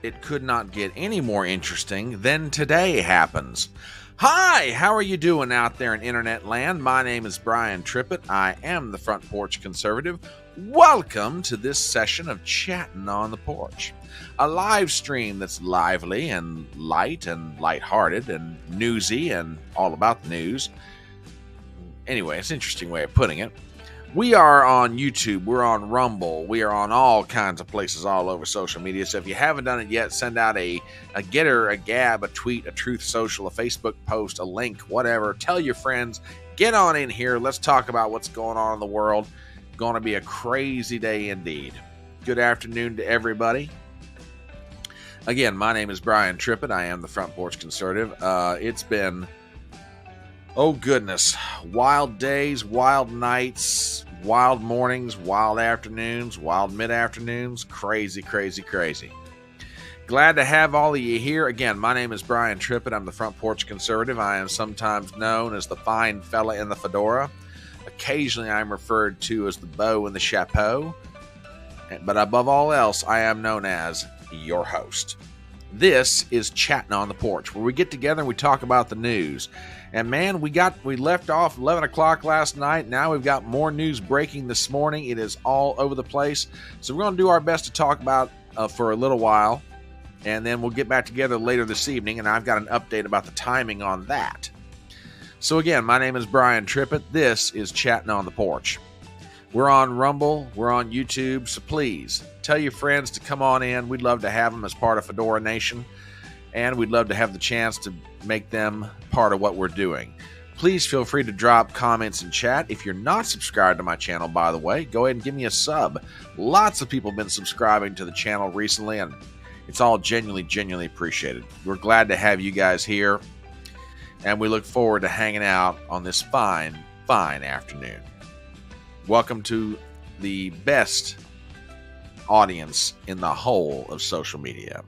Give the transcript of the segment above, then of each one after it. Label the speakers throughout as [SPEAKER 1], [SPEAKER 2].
[SPEAKER 1] It could not get any more interesting than today happens. Hi, how are you doing out there in internet land? My name is Brian Trippett. I am the Front Porch Conservative. Welcome to this session of Chattin On The Porch, a live stream that's lively and light and lighthearted and newsy and all about the news. Anyway, it's an interesting way of putting it. We are on YouTube, we're on Rumble, we are on all kinds of places all over social media. So if you haven't done it yet, send out a Gettr, a Gab, a tweet, a Truth Social, a Facebook post, a link, whatever. Tell your friends, get on in here. Let's talk about what's going on in the world. Going to be a crazy day indeed. Good afternoon to everybody. Again, my name is Brian Trippett. I am the Front Porch Conservative. It's been... oh goodness, wild days, wild nights, wild mornings, wild afternoons, wild mid-afternoons, crazy, crazy, crazy. Glad to have all of you here. Again, my name is Brian Trippett. I'm the Front Porch Conservative. I am sometimes known as the fine fella in the fedora. Occasionally I'm referred to as the beau in the chapeau. But above all else, I am known as your host. This is Chattin' on the Porch, where we get together and we talk about the news. And man, we left off 11 o'clock last night. Now we've got more news breaking this morning. It is all over the place. So we're going to do our best to talk about for a little while. And then we'll get back together later this evening. And I've got an update about the timing on that. So again, my name is Brian Trippett. This is Chattin' on the Porch. We're on Rumble. We're on YouTube. So please tell your friends to come on in. We'd love to have them as part of Fedora Nation. And we'd love to have the chance to make them part of what we're doing. Please feel free to drop comments in chat. If you're not subscribed to my channel, by the way, go ahead and give me a sub. Lots of people have been subscribing to the channel recently, and it's all genuinely appreciated. We're glad to have you guys here, and we look forward to hanging out on this fine afternoon. Welcome to the best audience in the whole of social media.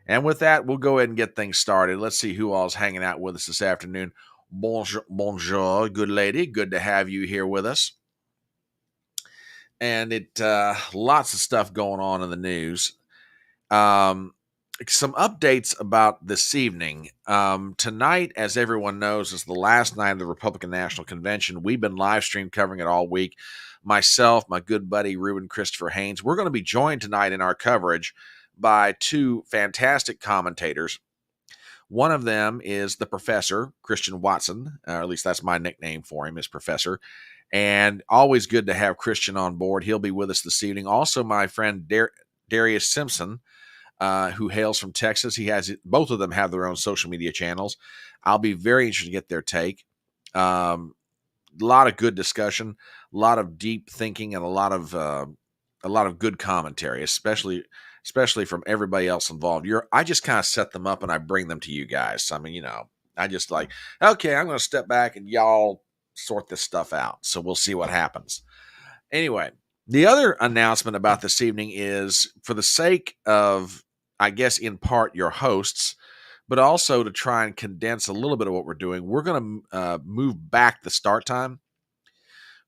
[SPEAKER 1] And with that, we'll go ahead and get things started. Let's see who all's hanging out with us this afternoon. Bonjour, good lady. Good to have you here with us. And lots of stuff going on in the news. Some updates about this evening. Tonight, as everyone knows, is the last night of the Republican National Convention. We've been live stream covering it all week. Myself, my good buddy, Reuben Christopher Haynes. We're going to be joined tonight in our coverage by two fantastic commentators. One of them is the Professor, Christian Watson, or at least that's my nickname for him, is Professor. And always good to have Christian on board. He'll be with us this evening. Also, my friend Darius Simpson, who hails from Texas. Both of them have their own social media channels. I'll be very interested to get their take. A lot of good discussion, a lot of deep thinking, and a lot of good commentary, especially from everybody else involved. I just kind of set them up and I bring them to you guys. I mean, I just like, okay, I'm going to step back and y'all sort this stuff out. So we'll see what happens. Anyway, the other announcement about this evening is for the sake of, I guess, in part your hosts, but also to try and condense a little bit of what we're doing. We're going to move back the start time.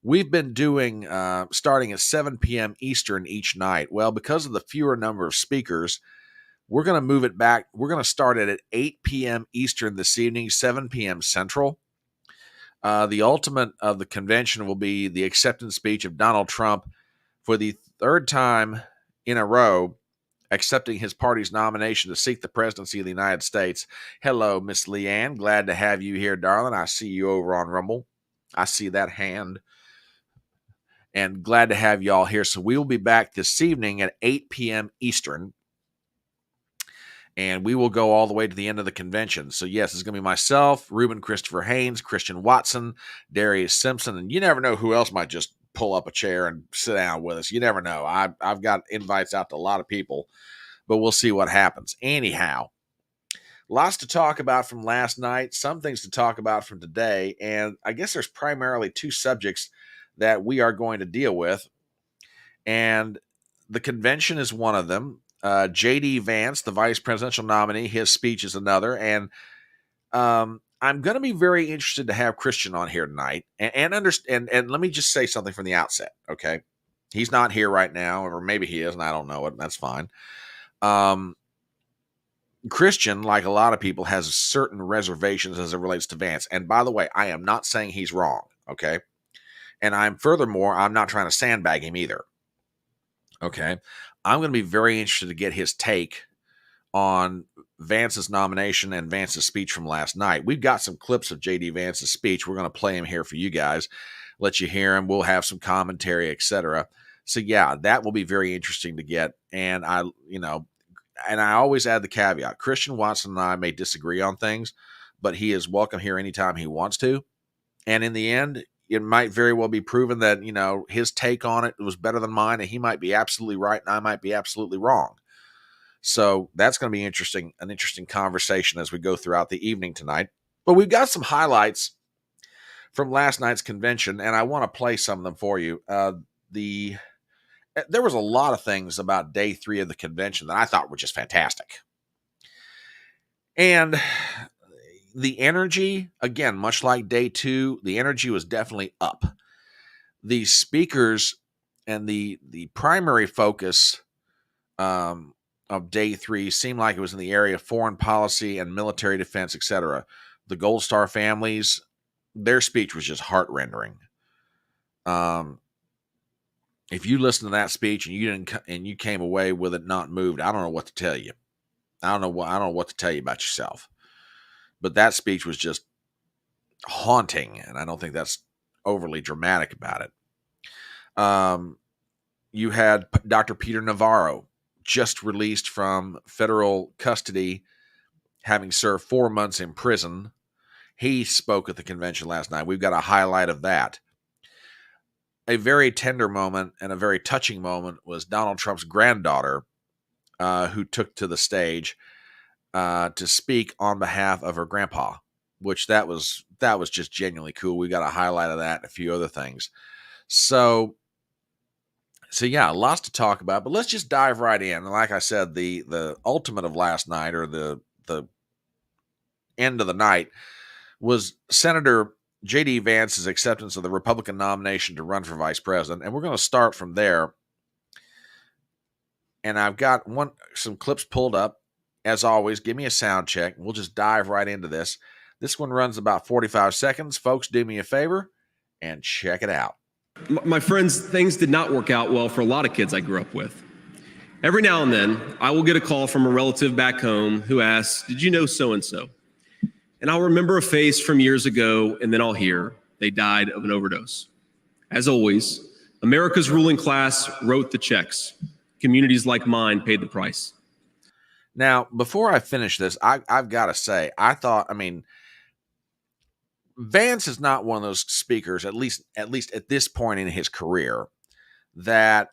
[SPEAKER 1] We've been doing starting at 7 p.m. Eastern each night. Well, because of the fewer number of speakers, we're going to move it back. We're going to start it at 8 p.m. Eastern this evening, 7 p.m. Central. The ultimate of the convention will be the acceptance speech of Donald Trump for the third time in a row, accepting his party's nomination to seek the presidency of the United States. Hello, Miss Leanne. Glad to have you here, darling. I see you over on Rumble. I see that hand. And glad to have y'all here. So we will be back this evening at 8 p.m. Eastern. And we will go all the way to the end of the convention. So yes, it's going to be myself, Reuben Christopher Haynes, Christian Watson, Darius Simpson. And you never know who else might just pull up a chair and sit down with us. You never know. I've got invites out to a lot of people. But we'll see what happens. Anyhow, lots to talk about from last night. Some things to talk about from today. And I guess there's primarily two subjects that we are going to deal with. And the convention is one of them. J.D. Vance, the vice presidential nominee, his speech is another. And I'm going to be very interested to have Christian on here tonight. And let me just say something from the outset, okay? He's not here right now, or maybe he is, and I don't know it. That's fine. Christian, like a lot of people, has certain reservations as it relates to Vance. And by the way, I am not saying he's wrong, okay? And I'm not trying to sandbag him either, okay? I'm going to be very interested to get his take on Vance's nomination and Vance's speech from last night. We've got some clips of JD Vance's speech. We're going to play him here for you guys, let you hear him. We'll have some commentary, etc. So yeah, that will be very interesting to get. And I always add the caveat: Christian Watson and I may disagree on things, but he is welcome here anytime he wants to. And in the end, it might very well be proven that, his take on it was better than mine, and he might be absolutely right and I might be absolutely wrong. So that's going to be an interesting conversation as we go throughout the evening tonight. But we've got some highlights from last night's convention, and I want to play some of them for you. There was a lot of things about day 3 of the convention that I thought were just fantastic. And the energy, again, much like day 2, the energy was definitely up. The speakers and the primary focus of day 3 seemed like it was in the area of foreign policy and military defense, etc. The Gold Star families, their speech was just heart-rendering. If you listen to that speech and you came away with it not moved, I don't know what to tell you. I don't know what to tell you about yourself. But that speech was just haunting, and I don't think that's overly dramatic about it. You had Dr. Peter Navarro, just released from federal custody, having served 4 months in prison. He spoke at the convention last night. We've got a highlight of that. A very tender moment and a very touching moment was Donald Trump's granddaughter, who took to the stage to speak on behalf of her grandpa, which that was just genuinely cool. We got a highlight of that and a few other things. So yeah, lots to talk about, but let's just dive right in. Like I said, the ultimate of last night, or the end of the night, was Senator J.D. Vance's acceptance of the Republican nomination to run for vice president. And we're going to start from there. And I've got some clips pulled up. As always, give me a sound check. We'll just dive right into this. This one runs about 45 seconds. Folks, do me a favor and check it out.
[SPEAKER 2] My friends, things did not work out well for a lot of kids I grew up with. Every now and then, I will get a call from a relative back home who asks, "Did you know so-and-so?" And I'll remember a face from years ago, and then I'll hear they died of an overdose. As always, America's ruling class wrote the checks. Communities like mine paid the price.
[SPEAKER 1] Now, before I finish this, I've got to say, Vance is not one of those speakers, at least at this point in his career, that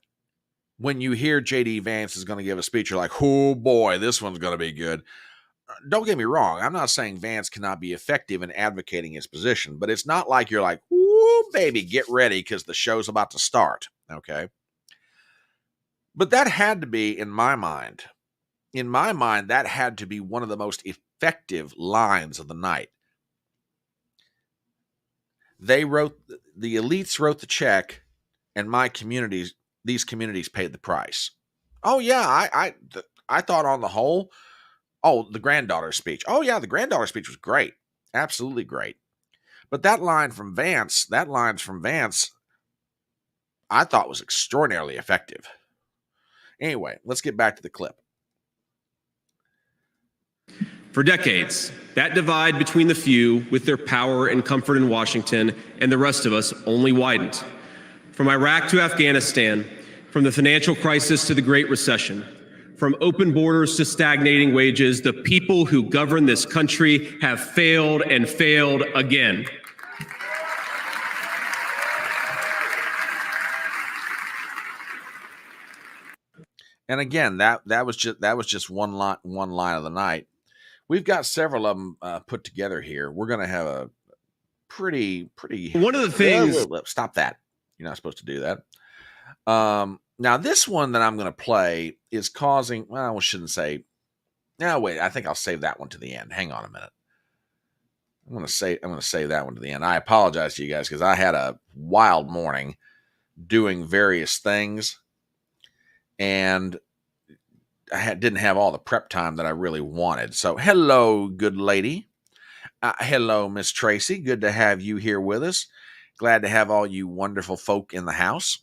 [SPEAKER 1] when you hear JD Vance is going to give a speech, you're like, oh boy, this one's going to be good. Don't get me wrong. I'm not saying Vance cannot be effective in advocating his position, but it's not like you're like, ooh, baby, get ready because the show's about to start. Okay. But that had to be, in my mind, that had to be one of the most effective lines of the night. The elites wrote the check, and these communities paid the price. Oh yeah, I thought on the whole, the granddaughter speech. Oh yeah, the granddaughter speech was great, absolutely great. But that line from Vance, I thought was extraordinarily effective. Anyway, let's get back to the clip.
[SPEAKER 2] For decades, that divide between the few with their power and comfort in Washington and the rest of us only widened. From Iraq to Afghanistan, from the financial crisis to the Great Recession, from open borders to stagnating wages, the people who govern this country have failed and failed again.
[SPEAKER 1] And again, that was just one line of the night. We've got several of them put together here. We're going to have a pretty.
[SPEAKER 2] One of the things.
[SPEAKER 1] Stop that! You're not supposed to do that. Now this one that I'm going to play is causing. Well, I shouldn't say. No, wait. I think I'll save that one to the end. Hang on a minute. I'm going to save that one to the end. I apologize to you guys because I had a wild morning doing various things, and didn't have all the prep time that I really wanted. So hello, good lady. Hello, Miss Tracy. Good to have you here with us. Glad to have all you wonderful folk in the house.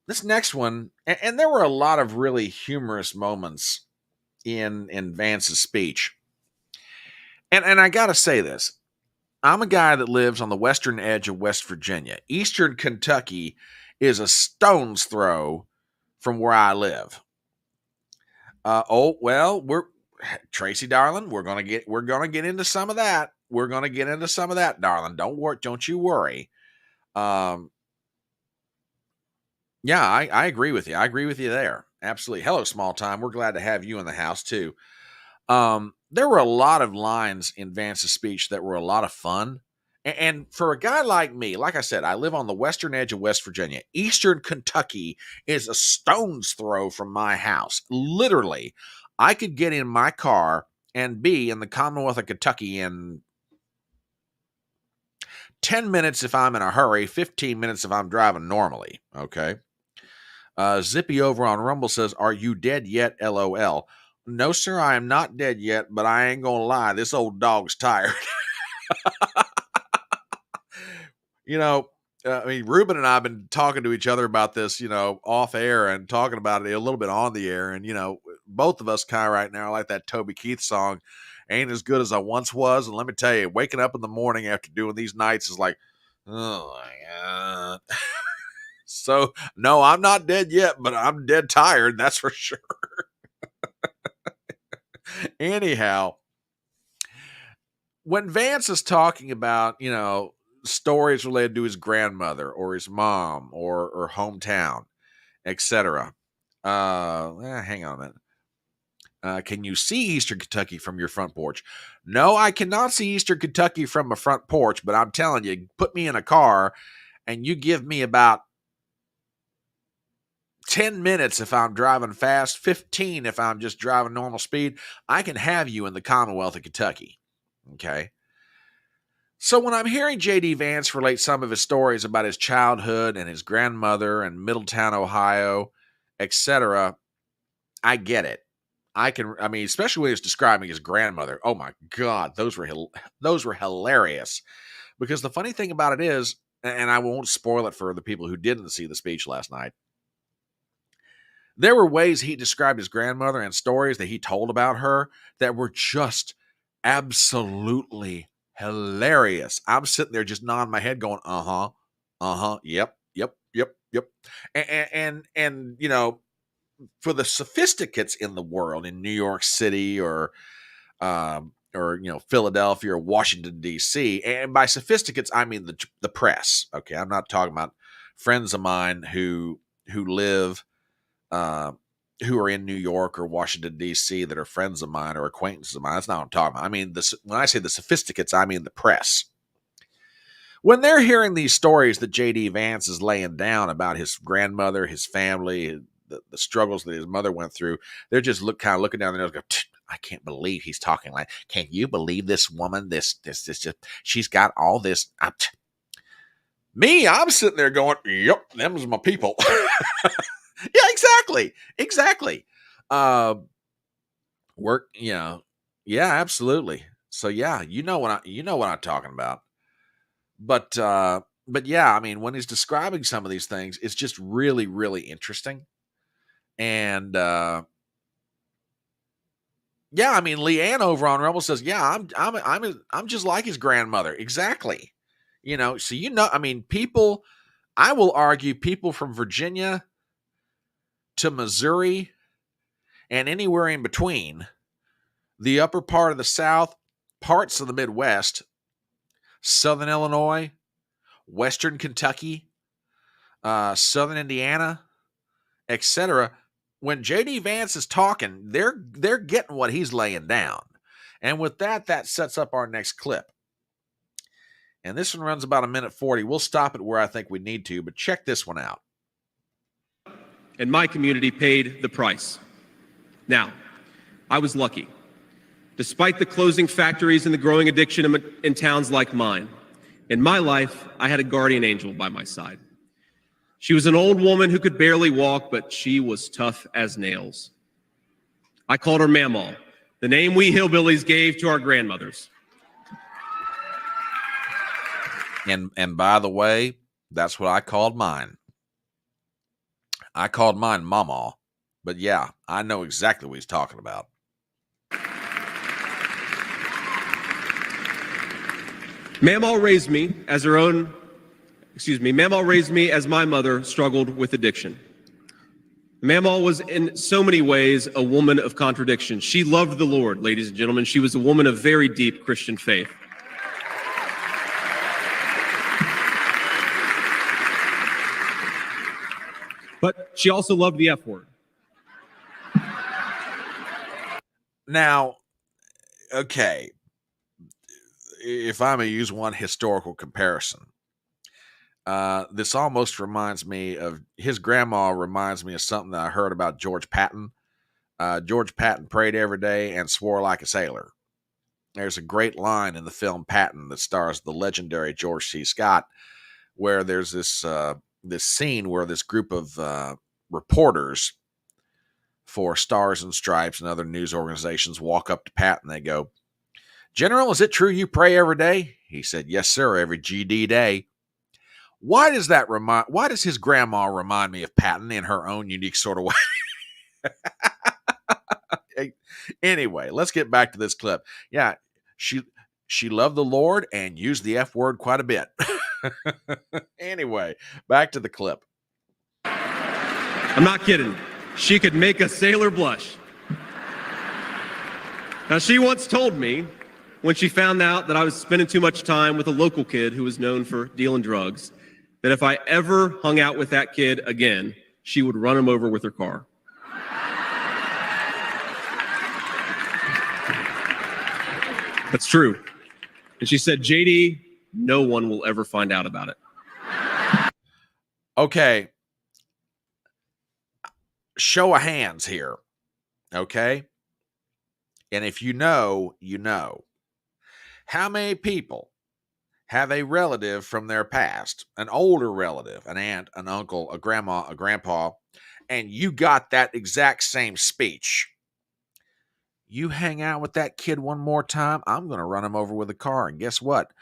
[SPEAKER 1] This next one, and there were a lot of really humorous moments in Vance's speech. And I got to say this. I'm a guy that lives on the western edge of West Virginia. Eastern Kentucky is a stone's throw from where I live. Tracy, darling, we're gonna get into some of that. We're gonna get into some of that, darling. Don't you worry. Yeah, I agree with you. I agree with you there. Absolutely. Hello, small time. We're glad to have you in the house too. There were a lot of lines in Vance's speech that were a lot of fun. And for a guy like me, like I said, I live on the western edge of West Virginia. Eastern Kentucky is a stone's throw from my house. Literally, I could get in my car and be in the Commonwealth of Kentucky in 10 minutes if I'm in a hurry, 15 minutes if I'm driving normally. Okay. Zippy over on Rumble says, "Are you dead yet? LOL. No, sir, I am not dead yet, but I ain't gonna lie. This old dog's tired." Ruben and I have been talking to each other about this, off air and talking about it a little bit on the air. And, both of us kind of right now like that Toby Keith song, "Ain't as good as I once was." And let me tell you, waking up in the morning after doing these nights is like, oh my God. So, no, I'm not dead yet, but I'm dead tired. That's for sure. Anyhow, when Vance is talking about, stories related to his grandmother or his mom or hometown, etc. Hang on a minute. Can you see Eastern Kentucky from your front porch? No, I cannot see Eastern Kentucky from my front porch, but I'm telling you, put me in a car and you give me about 10 minutes if I'm driving fast, 15 if I'm just driving normal speed, I can have you in the Commonwealth of Kentucky. Okay? So when I'm hearing J.D. Vance relate some of his stories about his childhood and his grandmother and Middletown, Ohio, etc., I get it. Especially when he's describing his grandmother. Oh my God, those were hilarious. Because the funny thing about it is, and I won't spoil it for the people who didn't see the speech last night, there were ways he described his grandmother and stories that he told about her that were just absolutely hilarious. I'm sitting there just nodding my head going, yep. And for the sophisticates in the world, in New York City or Philadelphia or Washington, D.C., and by sophisticates, I mean the press. Okay, I'm not talking about friends of mine who live who are in New York or Washington, D.C. that are friends of mine or acquaintances of mine. That's not what I'm talking about. I mean, when I say the sophisticates, I mean the press. When they're hearing these stories that J.D. Vance is laying down about his grandmother, his family, the struggles that his mother went through, they're just kind of looking down their nose and go, "I can't believe he's talking like, can you believe this woman? This, she's got all this." Me, I'm sitting there going, "Yep, them's my people." Yeah, exactly. Work, yeah, absolutely. So yeah, you know what I'm talking about. But yeah, I mean, when he's describing some of these things, it's just really, really interesting. And yeah, I mean, Leanne over on Rumble says, "Yeah, I'm just like his grandmother." Exactly. So I mean, people. I will argue people from Virginia to Missouri and anywhere in between, the upper part of the South, parts of the Midwest, Southern Illinois, Western Kentucky, Southern Indiana, etc. When J.D. Vance is talking, they're getting what he's laying down. And with that sets up our next clip. And this one runs about 1:40. We'll stop it where I think we need to, but check this one out.
[SPEAKER 2] And my community paid the price. Now, I was lucky. Despite the closing factories and the growing addiction in towns like mine, in my life, I had a guardian angel by my side. She was an old woman who could barely walk, but she was tough as nails. I called her Mamaw, the name we hillbillies gave to our grandmothers.
[SPEAKER 1] And by the way, that's what I called mine. I called mine Mamaw. But yeah, I know exactly what he's talking about.
[SPEAKER 2] Mamaw raised me as Mamaw raised me as my mother struggled with addiction. Mamaw was in so many ways a woman of contradiction. She loved the Lord, ladies and gentlemen. She was a woman of very deep Christian faith. But she also loved the F word.
[SPEAKER 1] Now, okay, if I may use one historical comparison, this almost reminds me of his grandma. Reminds me of something that I heard about George Patton. George Patton prayed every day and swore like a sailor. There's a great line in the film Patton that stars the legendary George C. Scott, where there's this scene where this group of reporters for Stars and Stripes and other news organizations walk up to Patton. They go, "General, is it true you pray every day?" He said, "Yes, sir, every GD day." Why does his grandma remind me of Patton in her own unique sort of way? Anyway, let's get back to this clip. Yeah, she loved the Lord and used the F word quite a bit. Anyway, back to the clip.
[SPEAKER 2] I'm not kidding. She could make a sailor blush. Now, she once told me when she found out that I was spending too much time with a local kid who was known for dealing drugs, that if I ever hung out with that kid again, she would run him over with her car. That's true. And she said, "JD, no one will ever find out about it."
[SPEAKER 1] Okay. Show of hands here. Okay. And if you know, you know. How many people have a relative from their past, an older relative, an aunt, an uncle, a grandma, a grandpa, and you got that exact same speech? You hang out with that kid one more time, I'm going to run him over with a car. And guess what?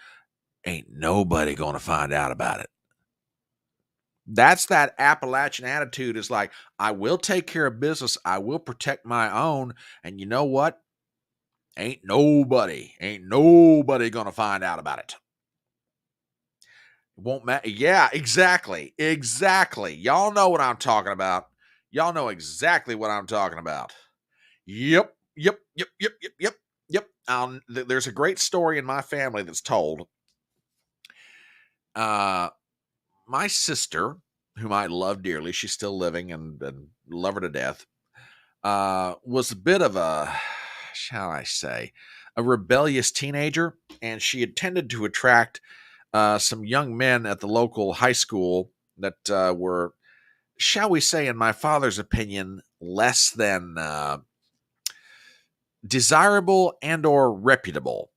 [SPEAKER 1] Ain't nobody going to find out about it. That's that Appalachian attitude. Is like, I will take care of business. I will protect my own. And you know what? Ain't nobody going to find out about it. It won't matter. Yeah, exactly. Y'all know what I'm talking about. Y'all know exactly what I'm talking about. Yep. There's a great story in my family that's told. My sister, whom I love dearly, she's still living and love her to death, was a bit of a, shall I say, a rebellious teenager, and she had tended to attract some young men at the local high school that were, shall we say, in my father's opinion, less than desirable and or reputable.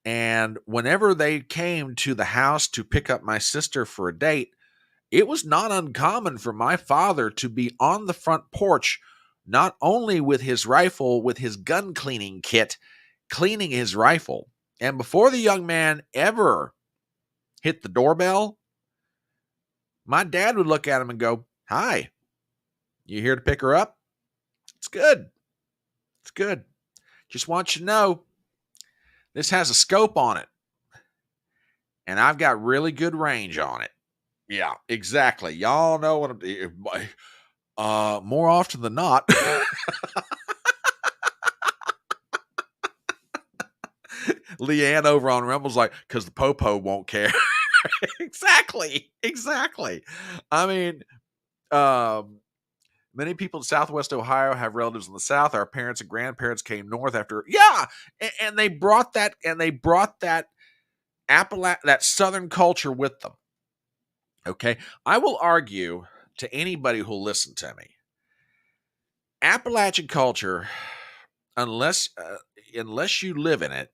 [SPEAKER 1] And whenever they came to the house to pick up my sister for a date, it was not uncommon for my father to be on the front porch, not only with his rifle, with his gun cleaning kit, cleaning his rifle. And before the young man ever hit the doorbell, my dad would look at him and go, "Hi, you here to pick her up? It's good. It's good. Just want you to know, this has a scope on it. And I've got really good range on it." Yeah, exactly. Y'all know what I'm... more often than not. Leanne over on Rumble's like, because the popo won't care. Exactly. I mean, many people in Southwest Ohio have relatives in the South. Our parents and grandparents came north after, and they brought that, that Southern culture with them. Okay, I will argue to anybody who'll listen to me, Appalachian culture, unless you live in it,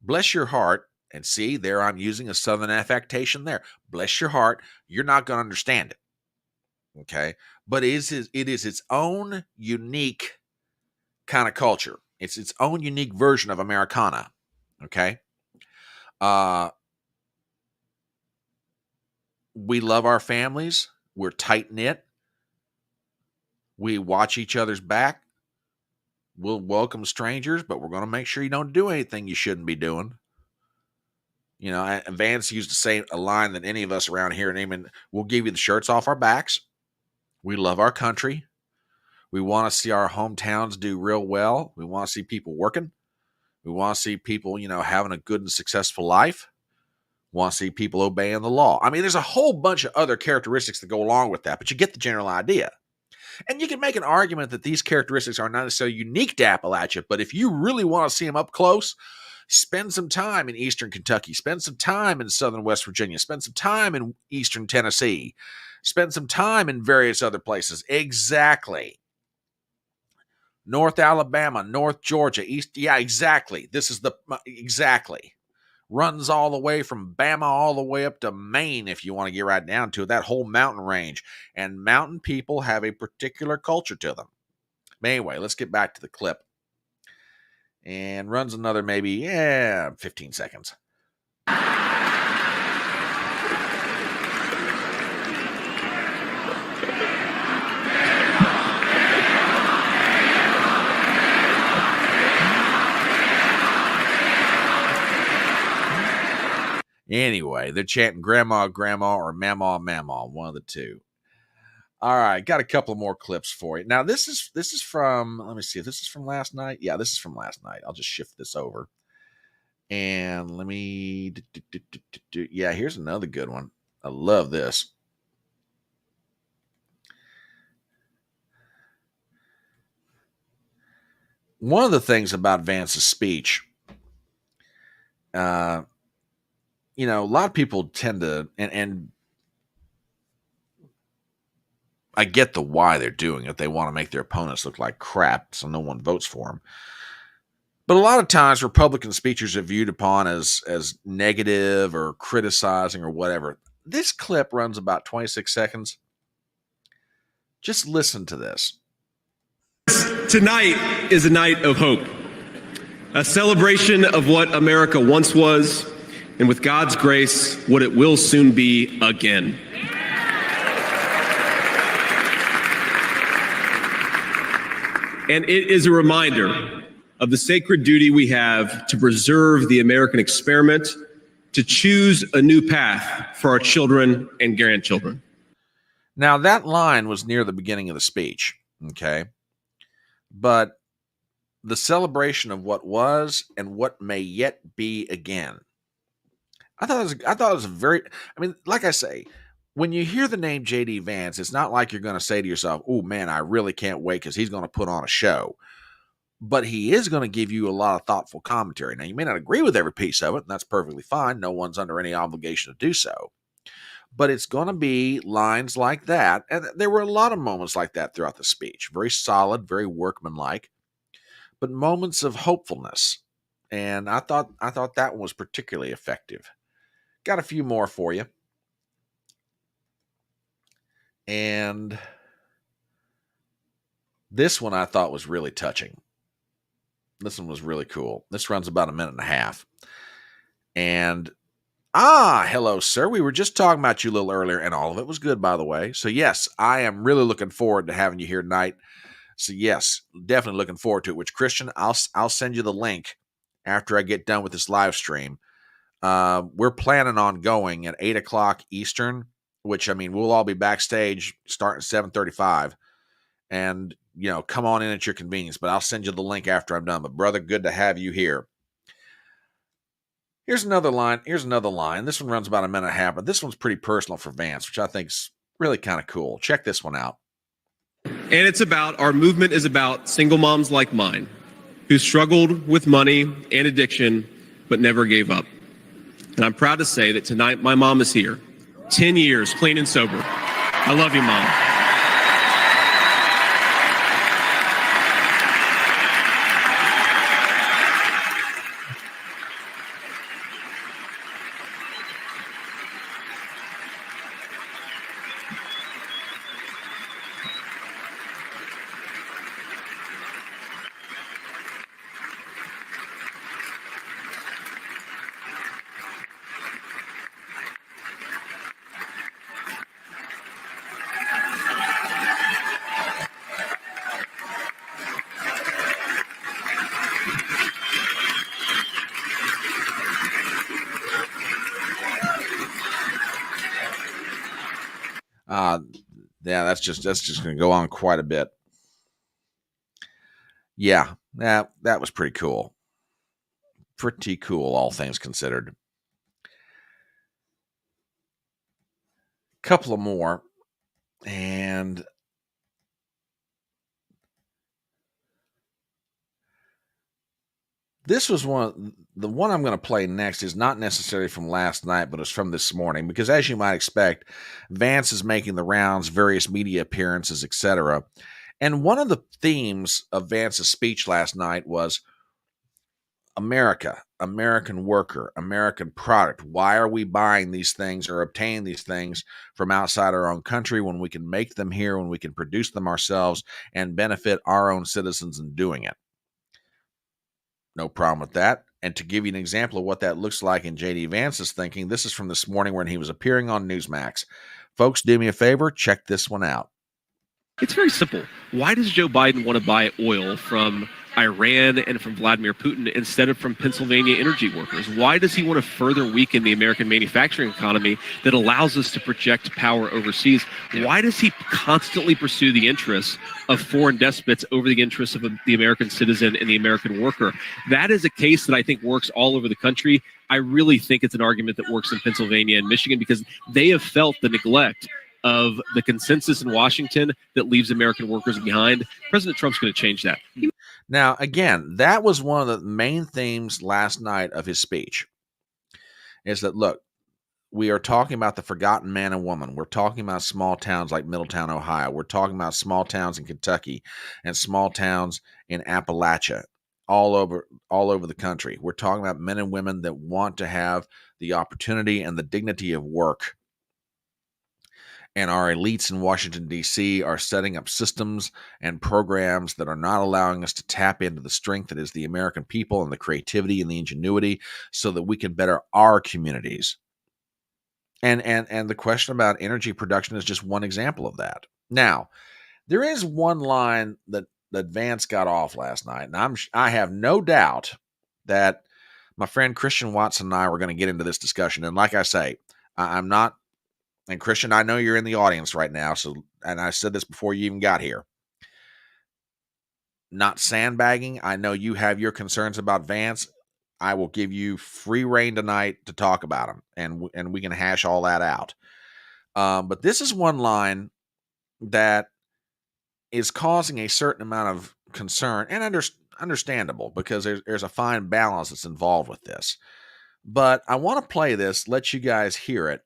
[SPEAKER 1] bless your heart. And see, there I'm using a Southern affectation there. Bless your heart, you're not going to understand it. Okay. But it is its own unique kind of culture. It's its own unique version of Americana. Okay. Uh, we love our families. We're tight knit. We watch each other's back. We'll welcome strangers, but we're going to make sure you don't do anything you shouldn't be doing. You know, Vance used to say a line that any of us around here, and we'll give you the shirts off our backs. We love our country. We want to see our hometowns do real well. We want to see people working. We want to see people, having a good and successful life. We want to see people obeying the law. I mean, there's a whole bunch of other characteristics that go along with that, but you get the general idea. And you can make an argument that these characteristics are not necessarily unique to Appalachia, but if you really want to see them up close, spend some time in eastern Kentucky, spend some time in southern West Virginia, spend some time in eastern Tennessee, spend some time in various other places. Exactly. North Alabama, North Georgia, East. Yeah, exactly. Exactly. Runs all the way from Bama all the way up to Maine, if you want to get right down to it, that whole mountain range. And mountain people have a particular culture to them. But anyway, let's get back to the clip. And runs another maybe 15 seconds. Anyway, they're chanting grandma, grandma, or mama, mama, one of the two. All right, got a couple more clips for you. Now, this is from, let me see, this is from last night. Yeah, this is from last night. I'll just shift this over. And let me, yeah, here's another good one. I love this. One of the things about Vance's speech, a lot of people tend to, and I get the why they're doing it. They want to make their opponents look like crap, so no one votes for them. But a lot of times, Republican speeches are viewed upon as negative or criticizing or whatever. This clip runs about 26 seconds. Just listen to this.
[SPEAKER 2] Tonight is a night of hope, a celebration of what America once was, and with God's grace, what it will soon be again. And it is a reminder of the sacred duty we have to preserve the American experiment, to choose a new path for our children and grandchildren.
[SPEAKER 1] Now, that line was near the beginning of the speech, okay? But the celebration of what was and what may yet be again. I thought it was a very, I mean, like I say, when you hear the name J.D. Vance, it's not like you're going to say to yourself, oh man, I really can't wait because he's going to put on a show. But he is going to give you a lot of thoughtful commentary. Now, you may not agree with every piece of it, and that's perfectly fine. No one's under any obligation to do so. But it's going to be lines like that. And there were a lot of moments like that throughout the speech. Very solid, very workmanlike, but moments of hopefulness. And I thought that one was particularly effective. Got a few more for you. And this one I thought was really touching. This one was really cool. This runs about a minute and a half. And, hello, sir. We were just talking about you a little earlier, and all of it was good, by the way. So, yes, I am really looking forward to having you here tonight. So, yes, definitely looking forward to it. Which, Christian, I'll send you the link after I get done with this live stream. We're planning on going at 8 o'clock Eastern, which, I mean, we'll all be backstage starting at 7:35. And, come on in at your convenience. But I'll send you the link after I'm done. But, brother, good to have you here. Here's another line. This one runs about a minute and a half, but this one's pretty personal for Vance, which I think's really kind of cool. Check this one out.
[SPEAKER 2] And our movement is about single moms like mine, who struggled with money and addiction, but never gave up. And I'm proud to say that tonight my mom is here, 10 years, clean and sober. I love you, Mom.
[SPEAKER 1] Yeah, that's just going to go on quite a bit. Yeah, that was pretty cool. Pretty cool, all things considered. Couple of more, and this was the one I'm going to play next is not necessarily from last night, but it's from this morning, because as you might expect, Vance is making the rounds, various media appearances, etc. And one of the themes of Vance's speech last night was America, American worker, American product. Why are we buying these things or obtaining these things from outside our own country when we can make them here, when we can produce them ourselves and benefit our own citizens in doing it? No problem with that. And to give you an example of what that looks like in J.D. Vance's thinking, this is from this morning when he was appearing on Newsmax. Folks, do me a favor, check this one out.
[SPEAKER 2] It's very simple. Why does Joe Biden want to buy oil from Iran and from Vladimir Putin instead of from Pennsylvania energy workers? Why does he want to further weaken the American manufacturing economy that allows us to project power overseas? Why does he constantly pursue the interests of foreign despots over the interests of the American citizen and the American worker? That is a case that I think works all over the country. I really think it's an argument that works in Pennsylvania and Michigan because they have felt the neglect of the consensus in Washington that leaves American workers behind. President Trump's going to change that.
[SPEAKER 1] Now, again, that was one of the main themes last night of his speech, is that, look, we are talking about the forgotten man and woman. We're talking about small towns like Middletown, Ohio. We're talking about small towns in Kentucky and small towns in Appalachia, all over the country. We're talking about men and women that want to have the opportunity and the dignity of work. And our elites in Washington, D.C. are setting up systems and programs that are not allowing us to tap into the strength that is the American people and the creativity and the ingenuity so that we can better our communities. And the question about energy production is just one example of that. Now, there is one line that Vance got off last night, and I have no doubt that my friend Christian Watson and I were going to get into this discussion. And like I say, I'm not. And Christian, I know you're in the audience right now, and I said this before you even got here. Not sandbagging. I know you have your concerns about Vance. I will give you free reign tonight to talk about him, and we can hash all that out. But this is one line that is causing a certain amount of concern and understandable because there's a fine balance that's involved with this. But I want to play this, let you guys hear it.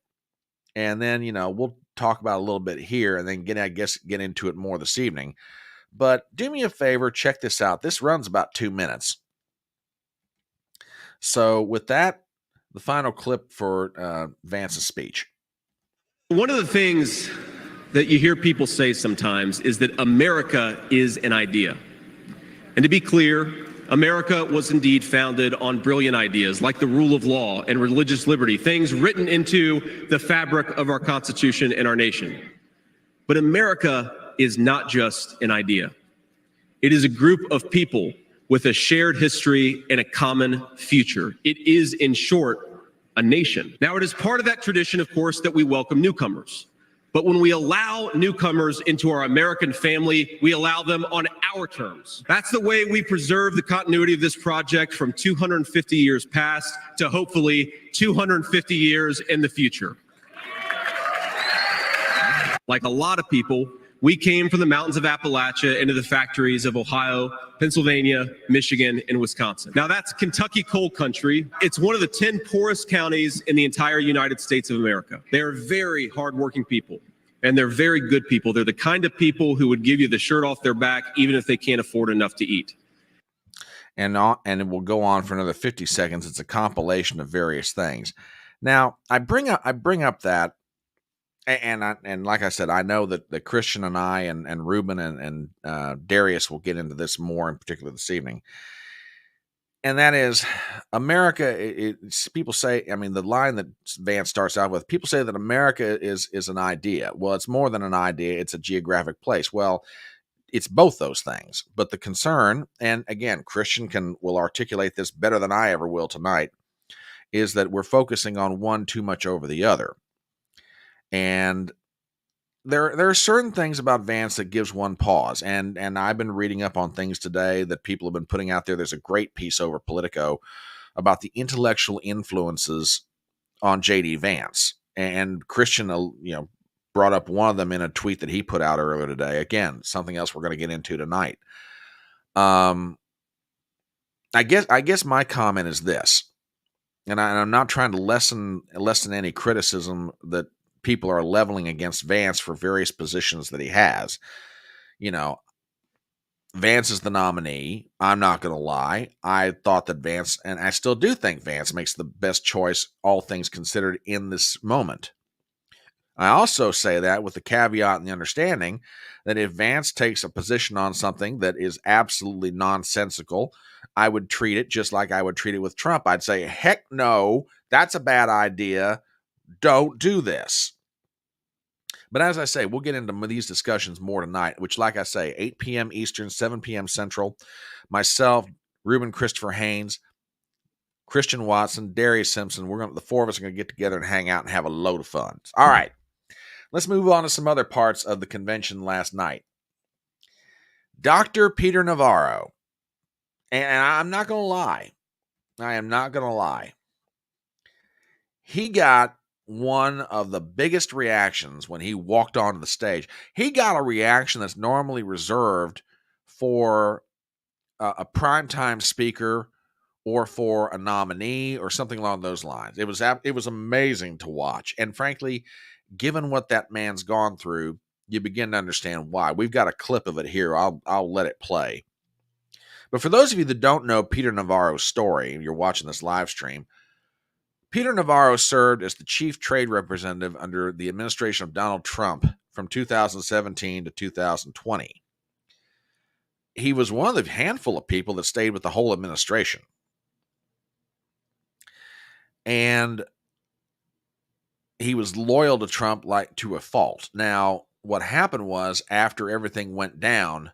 [SPEAKER 1] And then, we'll talk about a little bit here and then get into it more this evening. But do me a favor, check this out. This runs about 2 minutes. So with that, the final clip for Vance's speech.
[SPEAKER 2] One of the things that you hear people say sometimes is that America is an idea. And to be clear, America was indeed founded on brilliant ideas like the rule of law and religious liberty, things written into the fabric of our Constitution and our nation. But America is not just an idea. It is a group of people with a shared history and a common future. It is, in short, a nation. Now, it is part of that tradition, of course, that we welcome newcomers. But when we allow newcomers into our American family, we allow them on our terms. That's the way we preserve the continuity of this project from 250 years past to hopefully 250 years in the future. Like a lot of people, we came from the mountains of Appalachia into the factories of Ohio, Pennsylvania, Michigan, and Wisconsin. Now that's Kentucky coal country. It's one of the 10 poorest counties in the entire United States of America. They are very hardworking people, and they're very good people. They're the kind of people who would give you the shirt off their back even if they can't afford enough to eat.
[SPEAKER 1] And it will go on for another 50 seconds. It's a compilation of various things. Now, I bring up that, and like I said, I know that Christian and I and Ruben and Darius will get into this more in particular this evening. And that is America. People say, the line that Vance starts out with, people say that America is an idea. Well, it's more than an idea. It's a geographic place. Well, it's both those things. But the concern, and again, Christian will articulate this better than I ever will tonight, is that we're focusing on one too much over the other. And there are certain things about Vance that gives one pause, and I've been reading up on things today that people have been putting out there. There's a great piece over Politico about the intellectual influences on JD Vance, and Christian, brought up one of them in a tweet that he put out earlier today. Again, something else we're going to get into tonight. I guess my comment is this, and I'm not trying to lessen any criticism that people are leveling against Vance for various positions that he has. Vance is the nominee. I'm not going to lie. I thought that Vance, and I still do think Vance makes the best choice, all things considered, in this moment. I also say that with the caveat and the understanding that if Vance takes a position on something that is absolutely nonsensical, I would treat it just like I would treat it with Trump. I'd say, heck no, that's a bad idea. Don't do this. But as I say, we'll get into these discussions more tonight, which, like I say, 8 p.m. Eastern, 7 p.m. Central. Myself, Ruben Christopher Haynes, Christian Watson, Darius Simpson, the four of us are going to get together and hang out and have a load of fun. All right. Let's move on to some other parts of the convention last night. Dr. Peter Navarro, and I'm not going to lie. I am not going to lie. He got one of the biggest reactions when he walked onto the stage. He got a reaction that's normally reserved for a primetime speaker or for a nominee or something along those lines. It was amazing to watch. And frankly, given what that man's gone through, you begin to understand why. We've got a clip of it here. I'll let it play. But for those of you that don't know Peter Navarro's story, you're watching this live stream, Peter Navarro served as the chief trade representative under the administration of Donald Trump from 2017 to 2020. He was one of the handful of people that stayed with the whole administration. And he was loyal to Trump like to a fault. Now, what happened was, after everything went down,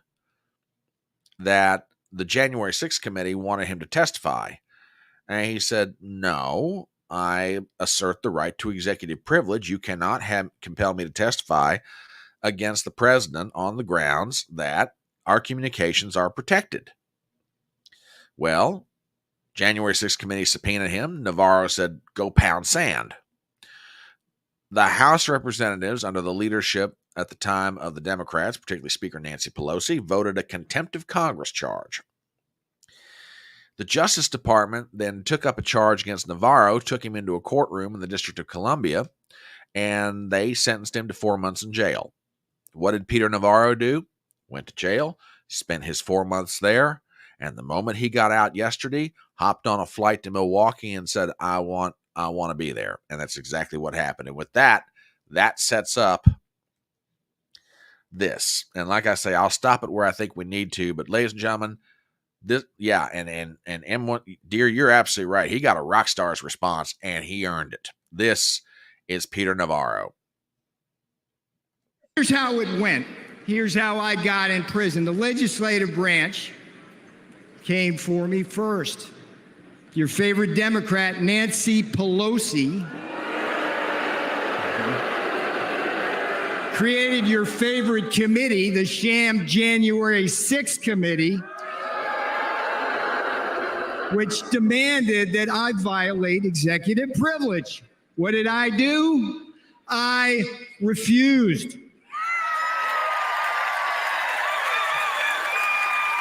[SPEAKER 1] that the January 6th committee wanted him to testify. And he said, no, I assert the right to executive privilege. You cannot compel me to testify against the president on the grounds that our communications are protected. Well, January 6th committee subpoenaed him. Navarro said, go pound sand. The House representatives, under the leadership at the time of the Democrats, particularly Speaker Nancy Pelosi, voted a contempt of Congress charge. The Justice Department then took up a charge against Navarro, took him into a courtroom in the District of Columbia, and they sentenced him to 4 months in jail. What did Peter Navarro do? Went to jail, spent his 4 months there, and the moment he got out yesterday, hopped on a flight to Milwaukee and said, I want to be there. And that's exactly what happened. And with that sets up this. And like I say, I'll stop it where I think we need to. But ladies and gentlemen, this, yeah, and M1, dear, you're absolutely right. He got a rock star's response, and he earned it. This is Peter Navarro.
[SPEAKER 3] Here's how it went. Here's how I got in prison. The legislative branch came for me first. Your favorite Democrat, Nancy Pelosi, created your favorite committee, the sham January 6th committee, which demanded that I violate executive privilege. What did I do? I refused.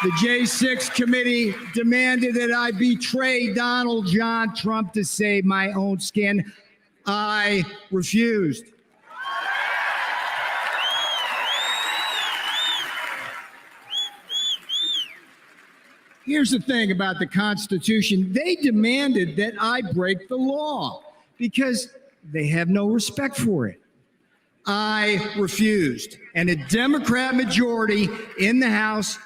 [SPEAKER 3] The J6 committee demanded that I betray Donald John Trump to save my own skin. I refused. Here's the thing about the Constitution. They demanded that I break the law because they have no respect for it. I refused. And a Democrat majority in the House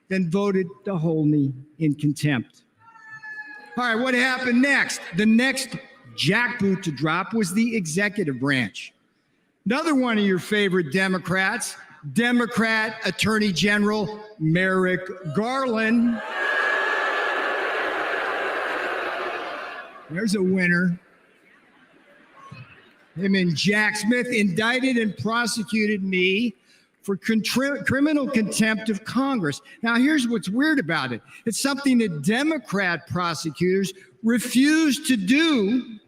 [SPEAKER 3] then voted to hold me in contempt. All right, what happened next? The next jackboot to drop was the executive branch. Another one of your favorite Democrats, Democrat Attorney General Merrick Garland. There's a winner. him and Jack Smith, indicted and prosecuted me for criminal contempt of Congress. Now, here's what's weird about it. It's something that Democrat prosecutors refuse to do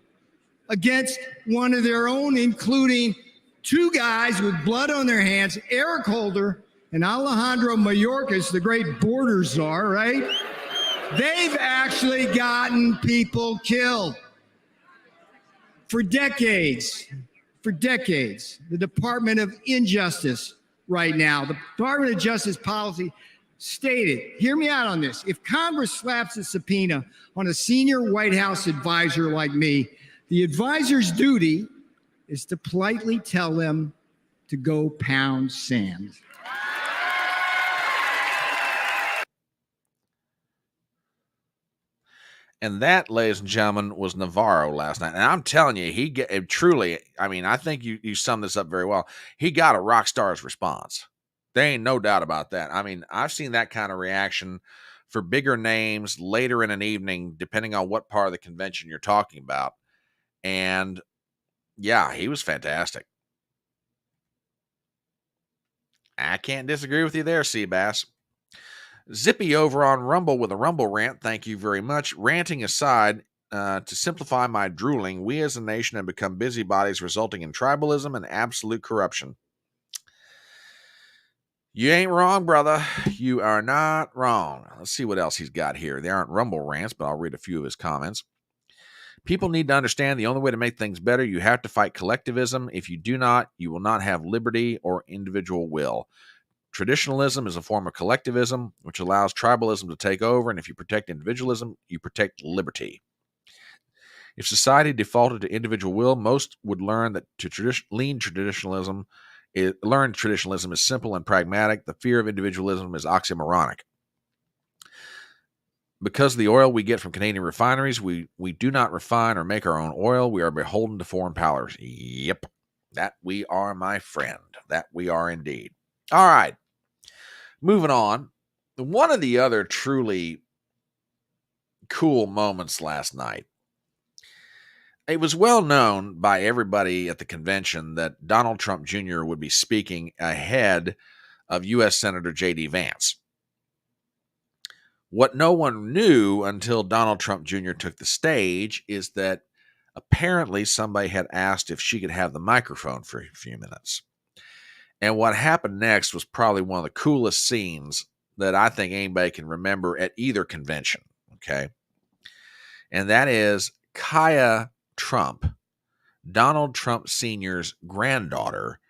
[SPEAKER 3] against one of their own, including two guys with blood on their hands, Eric Holder and Alejandro Mayorkas, the great border czar, right? They've actually gotten people killed for decades. For decades. The Department of Injustice right now, the Department of Justice policy stated, hear me out on this, if Congress slaps a subpoena on a senior White House advisor like me, the advisor's duty is to politely tell them to go pound sand.
[SPEAKER 1] And that, ladies and gentlemen, was Navarro last night. And I'm telling you, truly, I mean, I think you summed this up very well. He got a rock star's response. There ain't no doubt about that. I mean, I've seen that kind of reaction for bigger names later in an evening, depending on what part of the convention you're talking about. And yeah, he was fantastic. I can't disagree with you there, Seabass. Zippy over on Rumble with a Rumble rant. Thank you very much. Ranting aside, to simplify my drooling, we as a nation have become busybodies, resulting in tribalism and absolute corruption. You ain't wrong, brother. You are not wrong. Let's see what else he's got here. They aren't Rumble rants, but I'll read a few of his comments. People need to understand the only way to make things better, you have to fight collectivism. If you do not, you will not have liberty or individual will. Traditionalism is a form of collectivism, which allows tribalism to take over, and if you protect individualism, you protect liberty. If society defaulted to individual will, most would learn that traditionalism is simple and pragmatic. The fear of individualism is oxymoronic. Because of the oil we get from Canadian refineries, we do not refine or make our own oil. We are beholden to foreign powers. Yep, that we are, my friend. That we are indeed. All right. Moving on, one of the other truly cool moments last night, it was well known by everybody at the convention that Donald Trump Jr. would be speaking ahead of U.S. Senator J.D. Vance. What no one knew until Donald Trump Jr. took the stage is that apparently somebody had asked if she could have the microphone for a few minutes. And what happened next was probably one of the coolest scenes that I think anybody can remember at either convention, okay? And that is Kaya Trump, Donald Trump Sr.'s granddaughter,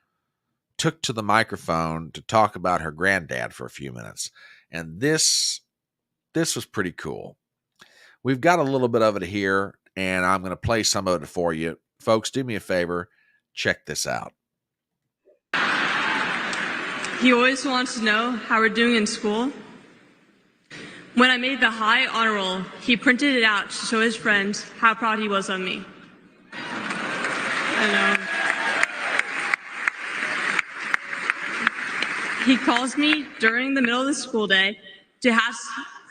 [SPEAKER 1] took to the microphone to talk about her granddad for a few minutes. And this was pretty cool. We've got a little bit of it here, and I'm going to play some of it for you. Folks, do me a favor. Check this out.
[SPEAKER 4] He always wants to know how we're doing in school. When I made the high honor roll, he printed it out to show his friends how proud he was of me. I know. He calls me during the middle of the school day to ask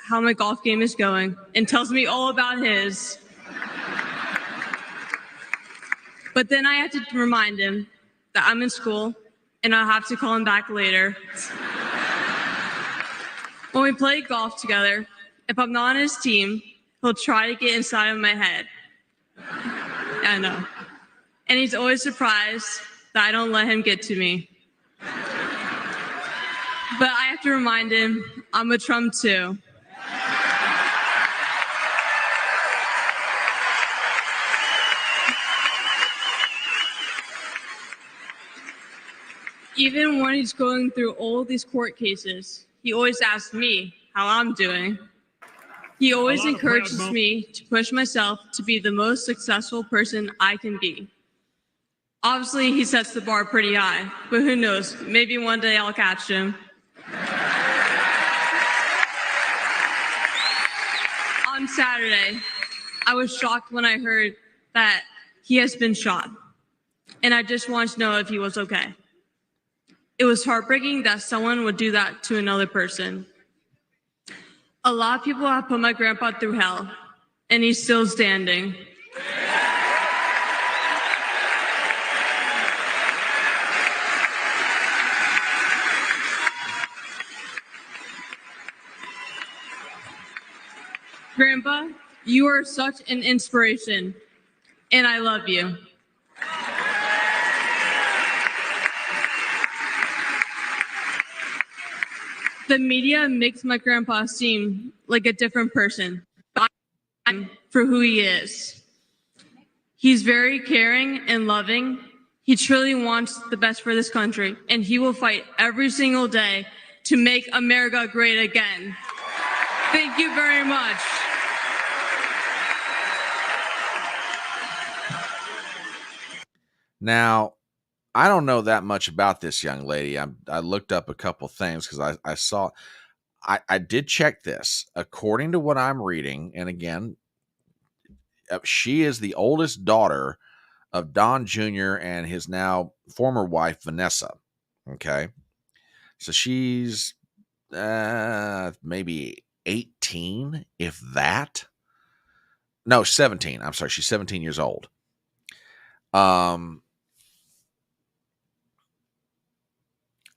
[SPEAKER 4] how my golf game is going and tells me all about his. But then I have to remind him that I'm in school and I'll have to call him back later. When we play golf together, if I'm not on his team, he'll try to get inside of my head. I know. And he's always surprised that I don't let him get to me. But I have to remind him I'm a Trump too. Even when he's going through all these court cases, he always asks me how I'm doing. He always encourages me to push myself to be the most successful person I can be. Obviously, he sets the bar pretty high, but who knows, maybe one day I'll catch him. On Saturday, I was shocked when I heard that he has been shot, and I just wanted to know if he was okay. It was heartbreaking that someone would do that to another person. A lot of people have put my grandpa through hell, and he's still standing. Grandpa, you are such an inspiration, and I love you. The media makes my grandpa seem like a different person, but I'm for who he is. He's very caring and loving. He truly wants the best for this country, and he will fight every single day to make America great again. Thank you very much.
[SPEAKER 1] Now, I don't know that much about this young lady. I looked up a couple things because I saw, I did check this. According to what I'm reading, and again, she is the oldest daughter of Don Jr. and his now former wife, Vanessa. Okay. So she's maybe 18, if that. No, 17. I'm sorry. She's 17 years old.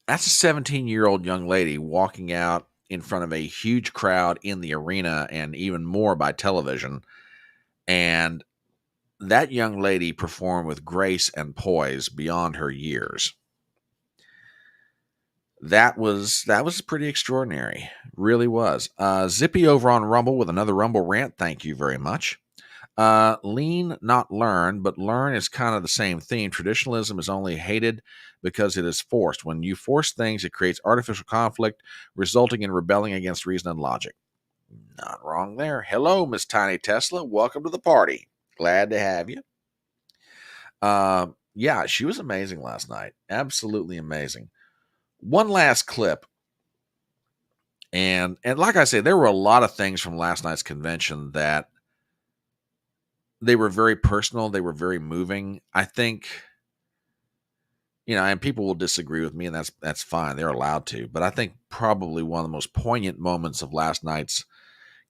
[SPEAKER 1] That's a 17-year-old young lady walking out in front of a huge crowd in the arena and even more by television. And that young lady performed with grace and poise beyond her years. That was pretty extraordinary. Really was. Zippy over on Rumble with another Rumble rant. Thank you very much. Lean, not learn, but learn is kind of the same theme. Traditionalism is only hated because it is forced. When you force things, it creates artificial conflict, resulting in rebelling against reason and logic. Not wrong there. Hello, Miss Tiny Tesla. Welcome to the party. Glad to have you. Yeah, she was amazing last night. Absolutely amazing. One last clip. And like I say, there were a lot of things from last night's convention that they were very personal. They were very moving. I think, and people will disagree with me, and that's fine. They're allowed to. But I think probably one of the most poignant moments of last night's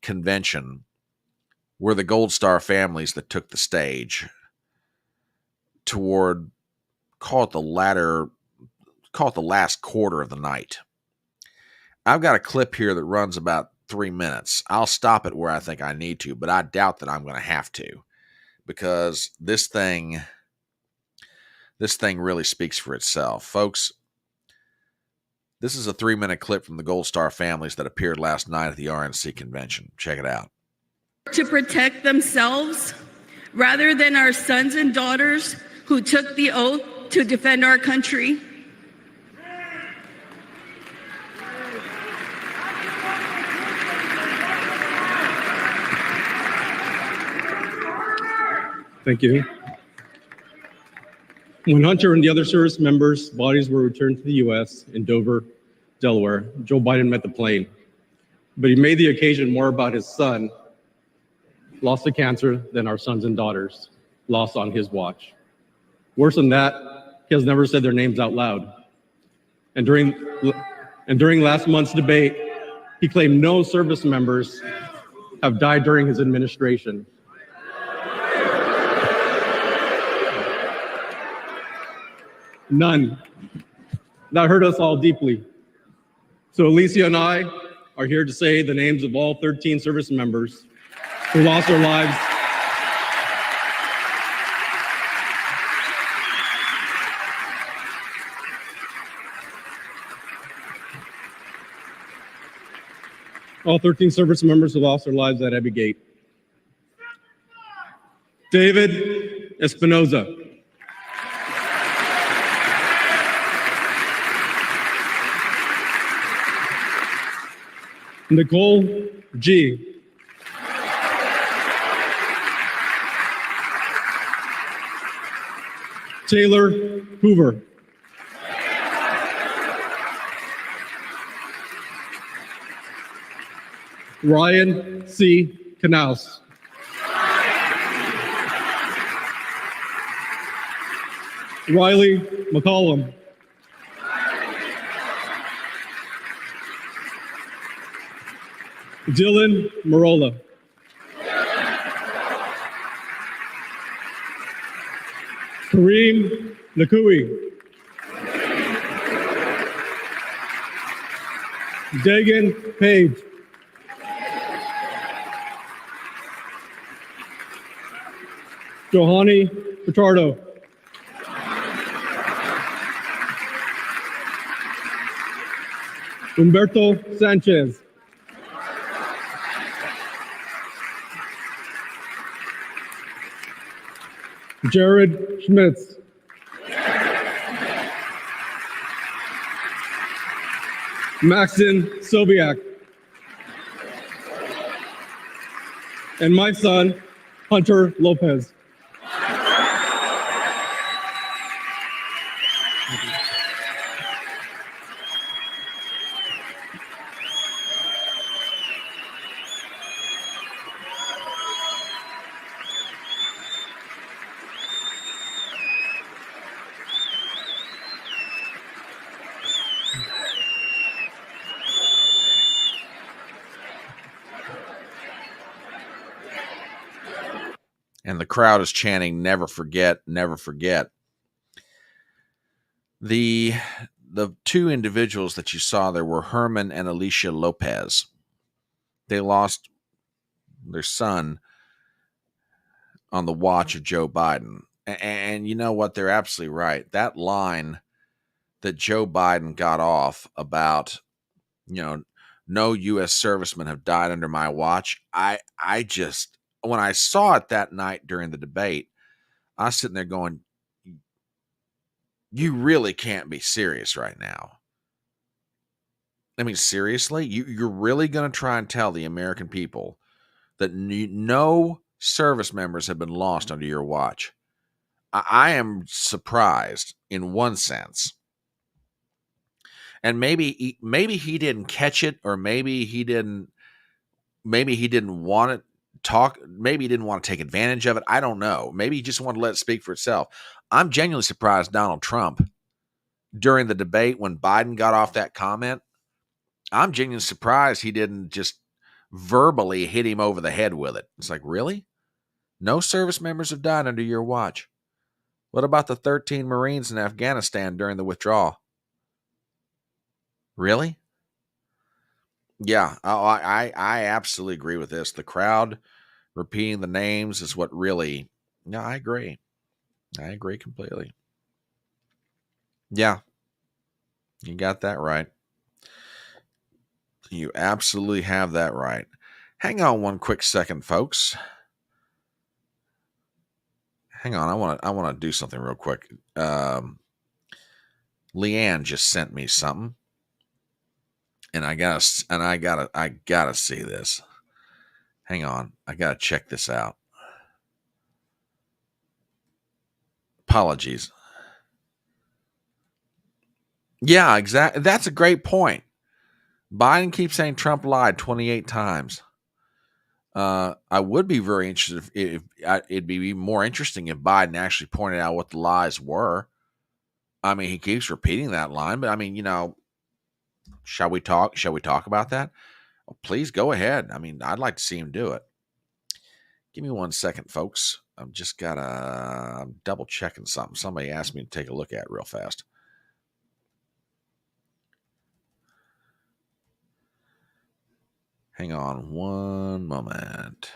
[SPEAKER 1] convention were the Gold Star families that took the stage toward, call it the last quarter of the night. I've got a clip here that runs about 3 minutes. I'll stop it where I think I need to, but I doubt that I'm going to have to, because this thing really speaks for itself. Folks, this is a 3-minute clip from the Gold Star families that appeared last night at the RNC convention. Check it out.
[SPEAKER 5] To protect themselves rather than our sons and daughters who took the oath to defend our country.
[SPEAKER 6] Thank you. When Hunter and the other service members' bodies were returned to the U.S. in Dover, Delaware, Joe Biden met the plane. But he made the occasion more about his son, lost to cancer, than our sons and daughters, lost on his watch. Worse than that, he has never said their names out loud. And during last month's debate, he claimed no service members have died during his administration. None. That hurt us all deeply. So Alicia and I are here to say the names of all 13 service members who lost their lives at Abbey Gate. David Espinoza. Nicole G. Taylor Hoover. Ryan C. Knaus. Riley McCollum. Dylan Marola. Kareem Nakui. Dagan Page. Johanny Pitardo. Humberto Sanchez. Jared Schmitz. Maxon Sobiak. And my son, Hunter Lopez.
[SPEAKER 1] And the crowd is chanting, "Never forget, never forget." The two individuals that you saw there were Herman and Alicia Lopez. They lost their son on the watch of Joe Biden. And you know what? They're absolutely right. That line that Joe Biden got off about, no U.S. servicemen have died under my watch. I just, when I saw it that night during the debate, I was sitting there going, you really can't be serious right now. I mean, seriously? You're really going to try and tell the American people that no service members have been lost under your watch? I am surprised in one sense. And maybe he didn't catch it, or maybe he didn't want to talk. Maybe he didn't want to take advantage of it. I don't know. Maybe he just wanted to let it speak for itself. I'm genuinely surprised Donald Trump, during the debate when Biden got off that comment, I'm genuinely surprised he didn't just verbally hit him over the head with it. It's like, really? No service members have died under your watch. What about the 13 Marines in Afghanistan during the withdrawal? Really? Yeah, I absolutely agree with this. The crowd repeating the names is what really, yeah, I agree. I agree completely. Yeah, you got that right. You absolutely have that right. Hang on one quick second, folks. Hang on, I want to do something real quick. Leanne just sent me something, and I gotta see this. Hang on, I gotta check this out. Apologies. Yeah, exactly. That's a great point. Biden keeps saying Trump lied 28 times. I would be very interested if it'd be even more interesting if Biden actually pointed out what the lies were. I mean, he keeps repeating that line, but I mean, shall we talk? Shall we talk about that? Well, please go ahead. I mean, I'd like to see him do it. Give me 1 second, folks. I'm double checking something. Somebody asked me to take a look at real fast. Hang on one moment.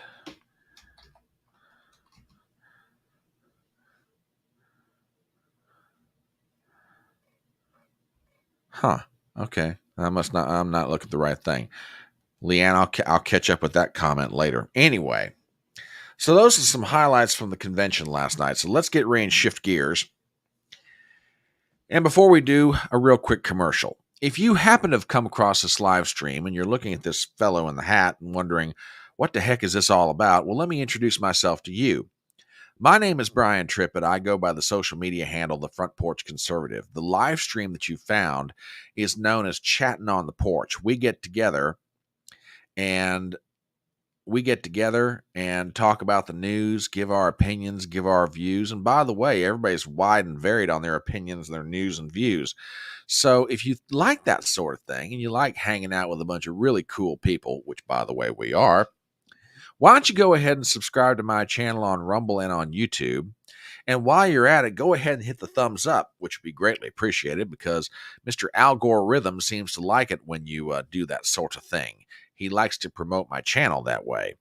[SPEAKER 1] Huh. Okay. I'm not looking at the right thing. Leanne, I'll catch up with that comment later. Anyway, so those are some highlights from the convention last night. So let's get ready and shift gears. And before we do, a real quick commercial. If you happen to have come across this live stream and you're looking at this fellow in the hat and wondering, what the heck is this all about? Well, let me introduce myself to you. My name is Brian Trippett. I go by the social media handle, The Front Porch Conservative. The live stream that you found is known as Chattin On The Porch. We get together and talk about the news, give our opinions, give our views. And by the way, everybody's wide and varied on their opinions, their news and views. So if you like that sort of thing and you like hanging out with a bunch of really cool people, which by the way we are, why don't you go ahead and subscribe to my channel on Rumble and on YouTube? And while you're at it, go ahead and hit the thumbs up, which would be greatly appreciated because Mr. Al Gore Rhythm seems to like it when you do that sort of thing. He likes to promote my channel that way.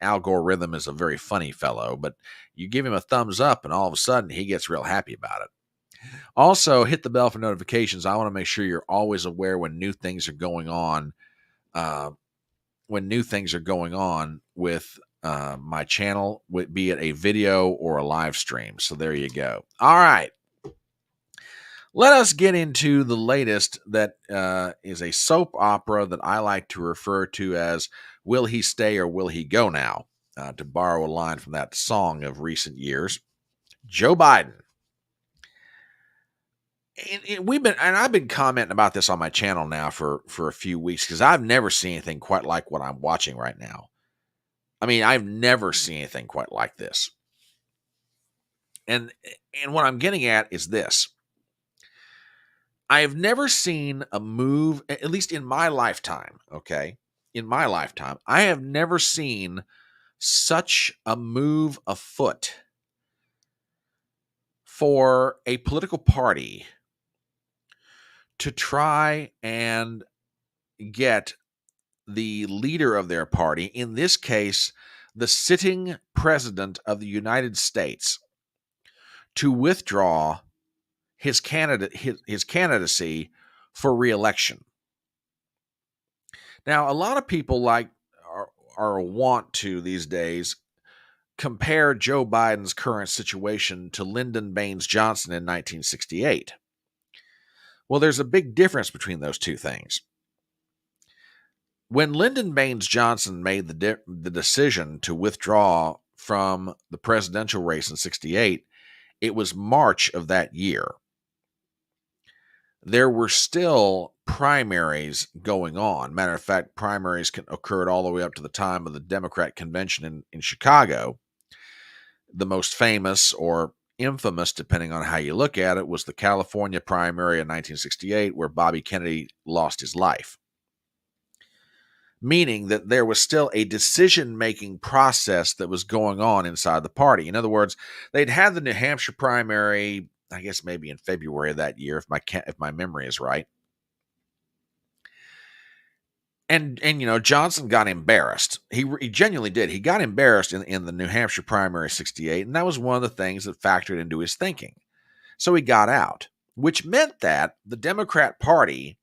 [SPEAKER 1] algorithm is a very funny fellow, but you give him a thumbs up and all of a sudden he gets real happy about it. Also, hit the bell for notifications. I want to make sure you're always aware when new things are going on. With my channel, be it a video or a live stream. So there you go. All right. Let us get into the latest that is a soap opera that I like to refer to as Will He Stay or Will He Go Now? To borrow a line from that song of recent years. Joe Biden. I've been commenting about this on my channel now for a few weeks because I've never seen anything quite like what I'm watching right now. I mean, I've never seen anything quite like this. And what I'm getting at is this. I have never seen a move, at least in my lifetime, okay? In my lifetime, I have never seen such a move afoot for a political party to try and get the leader of their party, in this case, the sitting president of the United States, to withdraw his candidacy for re-election. Now, a lot of people are want to these days compare Joe Biden's current situation to Lyndon Baines Johnson in 1968. Well, there's a big difference between those two things. When Lyndon Baines Johnson made the decision to withdraw from the presidential race in 68, it was March of that year. There were still primaries going on. Matter of fact, primaries occurred all the way up to the time of the Democrat convention in Chicago. The most famous or infamous, depending on how you look at it, was the California primary in 1968, where Bobby Kennedy lost his life. Meaning that there was still a decision-making process that was going on inside the party. In other words, they'd had the New Hampshire primary, I guess maybe in February of that year, if my memory is right. And Johnson got embarrassed. He genuinely did. He got embarrassed in the New Hampshire primary 68, and that was one of the things that factored into his thinking. So he got out, which meant that the Democrat Party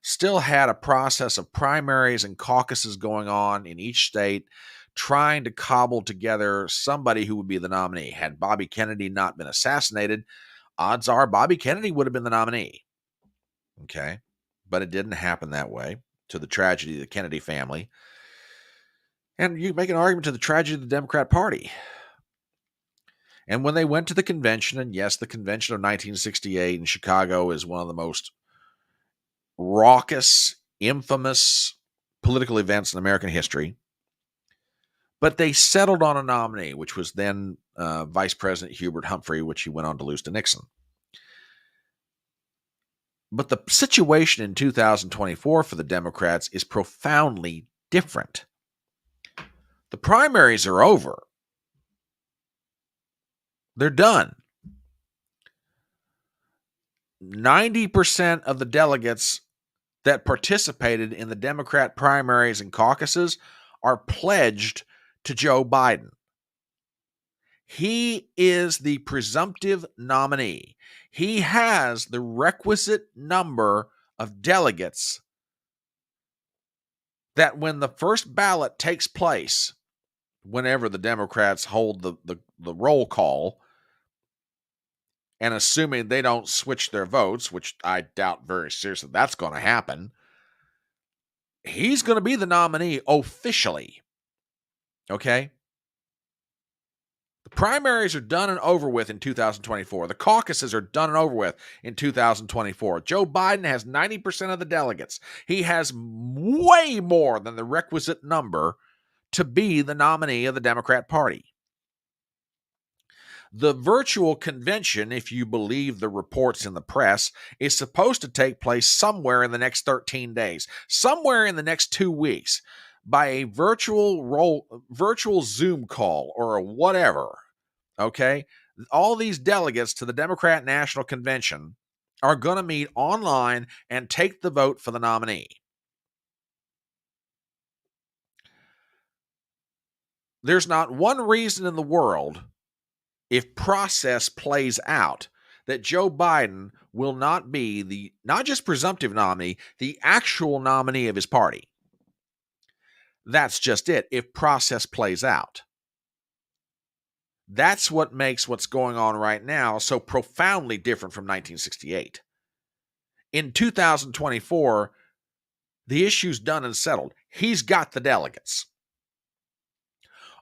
[SPEAKER 1] still had a process of primaries and caucuses going on in each state, trying to cobble together somebody who would be the nominee. Had Bobby Kennedy not been assassinated, odds are Bobby Kennedy would have been the nominee. Okay, but it didn't happen that way, to the tragedy of the Kennedy family. And you make an argument to the tragedy of the Democrat Party. And when they went to the convention, and yes, the convention of 1968 in Chicago is one of the most raucous, infamous political events in American history. But they settled on a nominee, which was then Vice President Hubert Humphrey, which he went on to lose to Nixon. But the situation in 2024 for the Democrats is profoundly different. The primaries are over. They're done. 90% of the delegates that participated in the Democrat primaries and caucuses are pledged to Joe Biden. He is the presumptive nominee. He has the requisite number of delegates that when the first ballot takes place, whenever the Democrats hold the roll call, and assuming they don't switch their votes, which I doubt very seriously that's going to happen, he's going to be the nominee officially. Okay? The primaries are done and over with in 2024. The caucuses are done and over with in 2024. Joe Biden has 90% of the delegates. He has way more than the requisite number to be the nominee of the Democrat Party. The virtual convention, if you believe the reports in the press, is supposed to take place somewhere in the next 13 days, somewhere in the next 2 weeks, by a virtual Zoom call or whatever. Okay? All these delegates to the Democrat National Convention are going to meet online and take the vote for the nominee. there's not one reason in the world, if process plays out, that Joe Biden will not be the not just presumptive nominee, the actual nominee of his party. That's just it, if process plays out. That's what makes what's going on right now so profoundly different from 1968. In 2024, the issue's done and settled. He's got the delegates.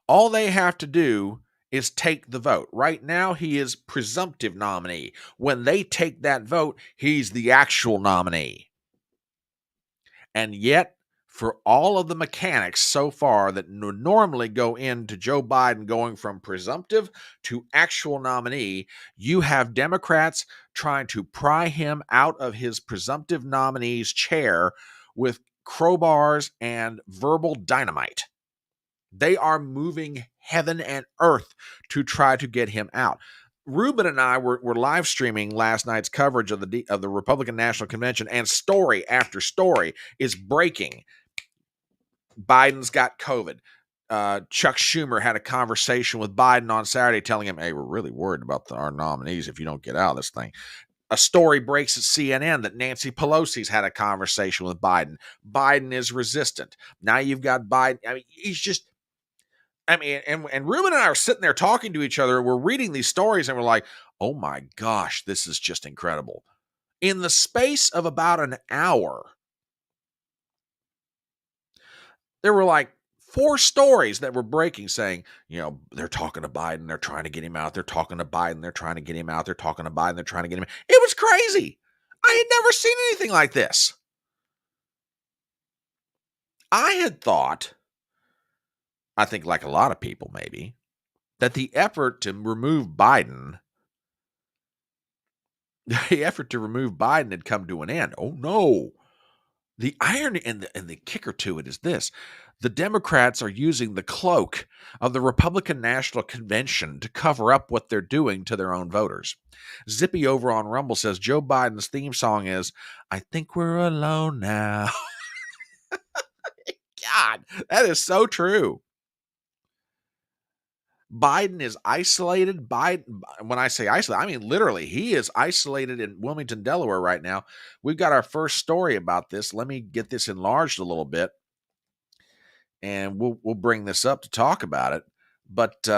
[SPEAKER 1] All they have to do is take the vote. Right now, he is presumptive nominee. When they take that vote, he's the actual nominee. And yet, for all of the mechanics so far that normally go into Joe Biden going from presumptive to actual nominee, you have Democrats trying to pry him out of his presumptive nominee's chair with crowbars and verbal dynamite. They are moving heaven and earth to try to get him out. Ruben and I were live streaming last night's coverage of the Republican National Convention, and story after story is breaking. Biden's got COVID. Chuck Schumer had a conversation with Biden on Saturday telling him, hey, we're really worried about our nominees if you don't get out of this thing. A story breaks at CNN that Nancy Pelosi's had a conversation with Biden. Biden is resistant. Now you've got Biden. I mean, and Ruben and I are sitting there talking to each other. We're reading these stories and we're like, oh my gosh, this is just incredible. In the space of about an hour, there were like 4 stories that were breaking saying, they're talking to Biden. They're trying to get him out. They're talking to Biden. They're trying to get him out. They're talking to Biden. They're trying to get him out. It was crazy. I had never seen anything like this. I had thought, I think like a lot of people maybe, that the effort to remove Biden had come to an end. Oh no. The irony and the kicker to it is this. The Democrats are using the cloak of the Republican National Convention to cover up what they're doing to their own voters. Zippy over on Rumble says Joe Biden's theme song is, I think we're alone now. God, that is so true. Biden is isolated. When I say isolated, I mean literally, he is isolated in Wilmington, Delaware right now. We've got our first story about this. Let me get this enlarged a little bit, and we'll bring this up to talk about it. But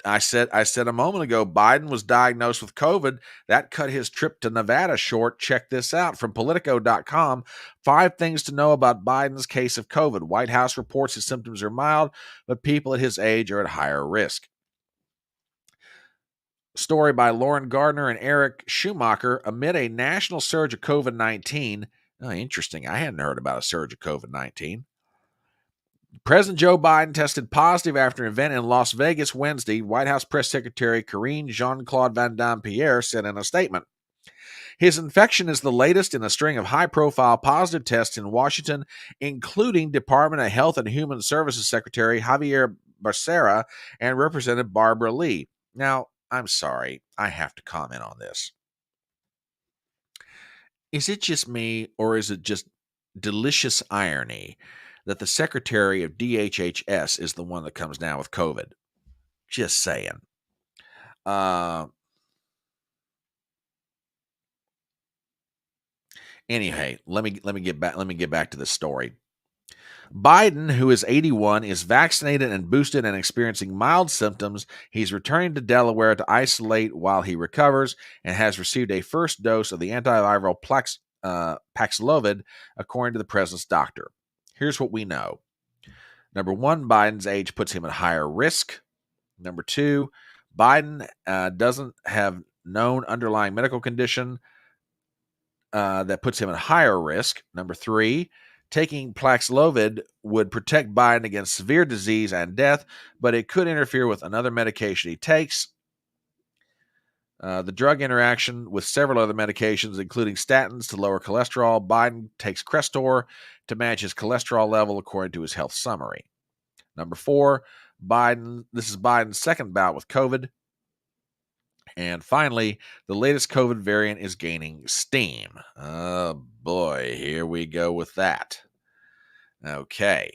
[SPEAKER 1] I said a moment ago, Biden was diagnosed with COVID. That cut his trip to Nevada short. Check this out from Politico.com. 5 things to know about Biden's case of COVID. White House reports his symptoms are mild, but people at his age are at higher risk. Story by Lauren Gardner and Eric Schumacher. Amid a national surge of COVID-19. Oh, interesting. I hadn't heard about a surge of COVID-19. President Joe Biden tested positive after an event in Las Vegas Wednesday, White House Press Secretary Karine Jean-Claude Van Damme-Pierre said in a statement. His infection is the latest in a string of high-profile positive tests in Washington, including Department of Health and Human Services Secretary Javier Becerra and Representative Barbara Lee. Now, I'm sorry, I have to comment on this. Is it just me, or is it just delicious irony that the Secretary of DHHS is the one that comes down with COVID? Just saying. Anyway, let me get back to the story. Biden, who is 81, is vaccinated and boosted and experiencing mild symptoms. He's returning to Delaware to isolate while he recovers and has received a first dose of the antiviral Paxlovid, according to the president's doctor. Here's what we know. Number 1, Biden's age puts him at higher risk. Number 2, Biden doesn't have known underlying medical condition that puts him at higher risk. Number 3, taking Paxlovid would protect Biden against severe disease and death, but it could interfere with another medication he takes. The drug interaction with several other medications, including statins to lower cholesterol. Biden takes Crestor to manage his cholesterol level, according to his health summary. Number 4, this is Biden's second bout with COVID. And finally, the latest COVID variant is gaining steam. Oh boy, here we go with that. Okay.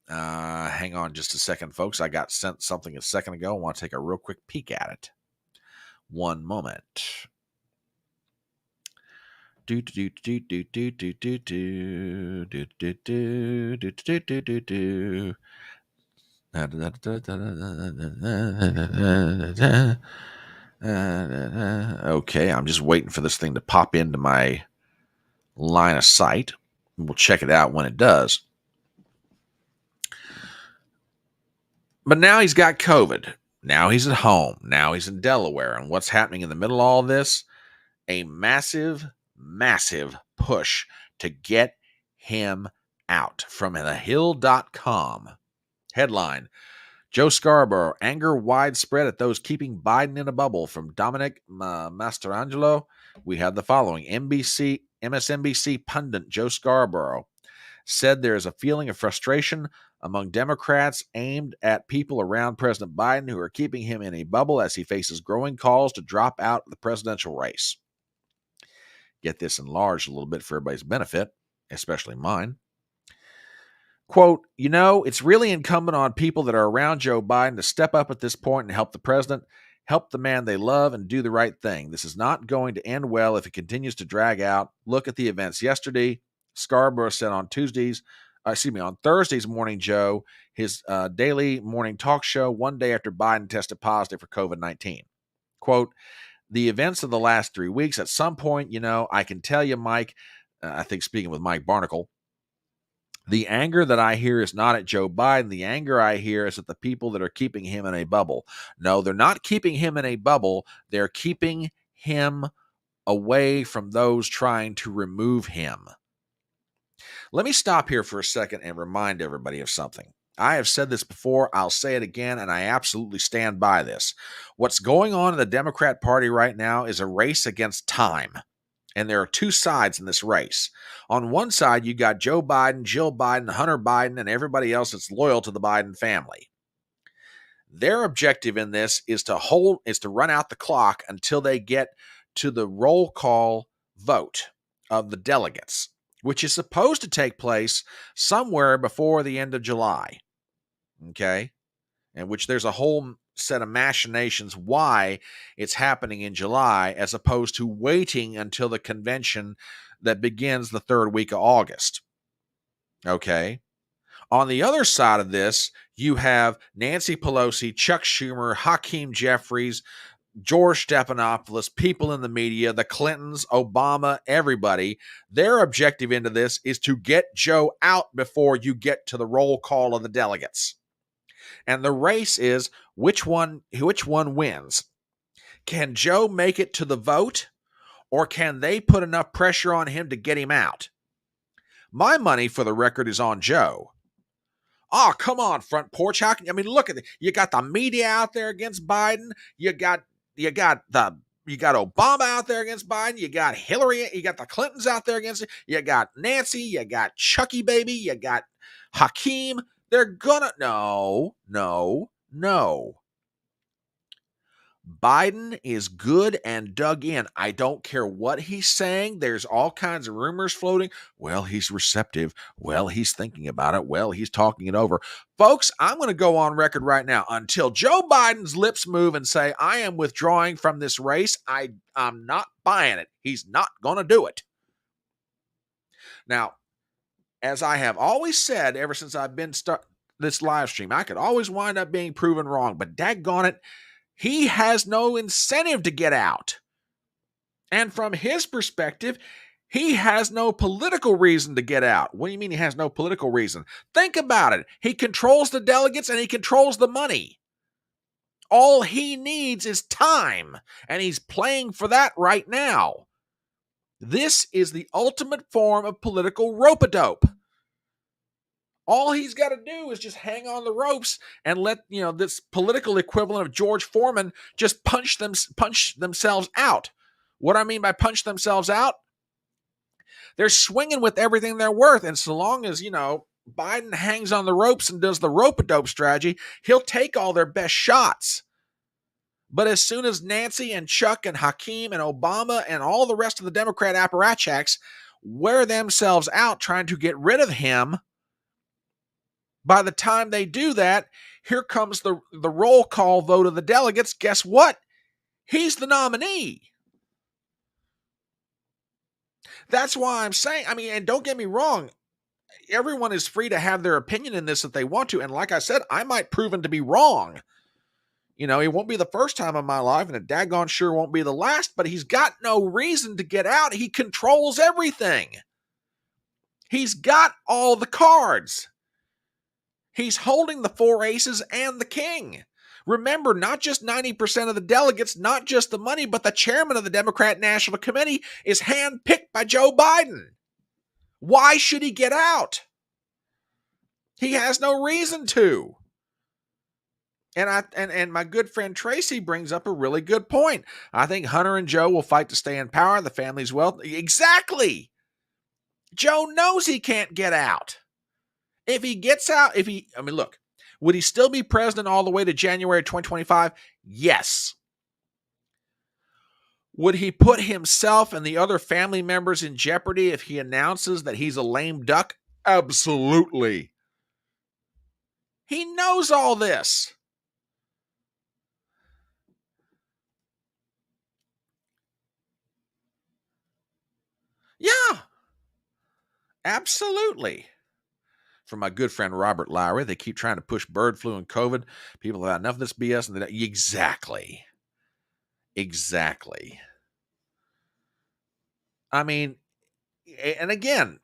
[SPEAKER 1] Hang on just a second, folks. I got sent something a second ago. I want to take a real quick peek at it. One moment. Okay, I'm just waiting for this thing to pop into my line of sight. We'll check it out when it does. But now he's got COVID. Now he's at home. Now he's in Delaware. And what's happening in the middle of all this? A massive, massive push to get him out. From thehill.com. Headline: Joe Scarborough, anger widespread at those keeping Biden in a bubble. From Dominic Mastrangelo, we have the following. MSNBC pundit Joe Scarborough said there is a feeling of frustration among Democrats aimed at people around President Biden who are keeping him in a bubble as he faces growing calls to drop out of the presidential race. Get this enlarged a little bit for everybody's benefit, especially mine. Quote, it's really incumbent on people that are around Joe Biden to step up at this point and help the president, help the man they love, and do the right thing. This is not going to end well if it continues to drag out. Look at the events yesterday. Scarborough said on Thursday's Morning Joe, his daily morning talk show, one day after Biden tested positive for COVID-19. Quote, the events of the last 3 weeks, at some point, I can tell you, Mike, I think speaking with Mike Barnacle, the anger that I hear is not at Joe Biden. The anger I hear is at the people that are keeping him in a bubble. No, they're not keeping him in a bubble. They're keeping him away from those trying to remove him. Let me stop here for a second and remind everybody of something. I have said this before. I'll say it again, and I absolutely stand by this. What's going on in the Democrat Party right now is a race against time. And there are two sides in this race. On one side, you got Joe Biden, Jill Biden, Hunter Biden, and everybody else that's loyal to the Biden family. Their objective in this is to run out the clock until they get to the roll call vote of the delegates, which is supposed to take place somewhere before the end of July. Okay? And which there's a whole set of machinations why it's happening in July as opposed to waiting until the convention that begins the third week of August. Okay? On the other side of this, you have Nancy Pelosi, Chuck Schumer, Hakeem Jeffries, George Stephanopoulos, people in the media, the Clintons, Obama, everybody. Their objective into this is to get Joe out before you get to the roll call of the delegates. And the race is which one wins. Can Joe make it to the vote, or can they put enough pressure on him to get him out? My money, for the record, is on Joe. Oh, come on, Front Porch. Look at it. You got the media out there against Biden. You got Obama out there against Biden. You got Hillary. You got the Clintons out there against it. You got Nancy. You got Chucky baby. You got Hakeem. They're gonna no. Biden is good and dug in. I don't care what he's saying. There's all kinds of rumors floating. Well, he's receptive. Well, he's thinking about it. Well, he's talking it over. Folks, I'm going to go on record right now. Until Joe Biden's lips move and say, I am withdrawing from this race, I'm not buying it. He's not going to do it. Now, as I have always said ever since I've been this live stream, I could always wind up being proven wrong, but daggone it, he has no incentive to get out. And from his perspective, he has no political reason to get out. What do you mean he has no political reason? Think about it. He controls the delegates and he controls the money. All he needs is time, and he's playing for that right now. This is the ultimate form of political rope-a-dope. All he's got to do is just hang on the ropes and let, this political equivalent of George Foreman just punch themselves out. What I mean by punch themselves out? They're swinging with everything they're worth. And so long as, Biden hangs on the ropes and does the rope-a-dope strategy, he'll take all their best shots. But as soon as Nancy and Chuck and Hakeem and Obama and all the rest of the Democrat apparatchiks wear themselves out trying to get rid of him, By the time they do that, here comes the roll call vote of the delegates. Guess what? He's the nominee. That's why I'm saying, and don't get me wrong, everyone is free to have their opinion in this if they want to. And like I said, I might proven to be wrong. It won't be the first time in my life, and it daggone sure won't be the last, but he's got no reason to get out. He controls everything. He's got all the cards. He's holding the 4 aces and the king. Remember, not just 90% of the delegates, not just the money, but the chairman of the Democrat National Committee is handpicked by Joe Biden. Why should he get out? He has no reason to. And my good friend Tracy brings up a really good point. I think Hunter and Joe will fight to stay in power. The family's wealthy. Exactly. Joe knows he can't get out. If he gets out, look, would he still be president all the way to January 2025? Yes. Would he put himself and the other family members in jeopardy if he announces that he's a lame duck? Absolutely. He knows all this. Yeah. Absolutely. From my good friend Robert Lowry, they keep trying to push bird flu and COVID. People have had enough of this BS. And exactly. And again,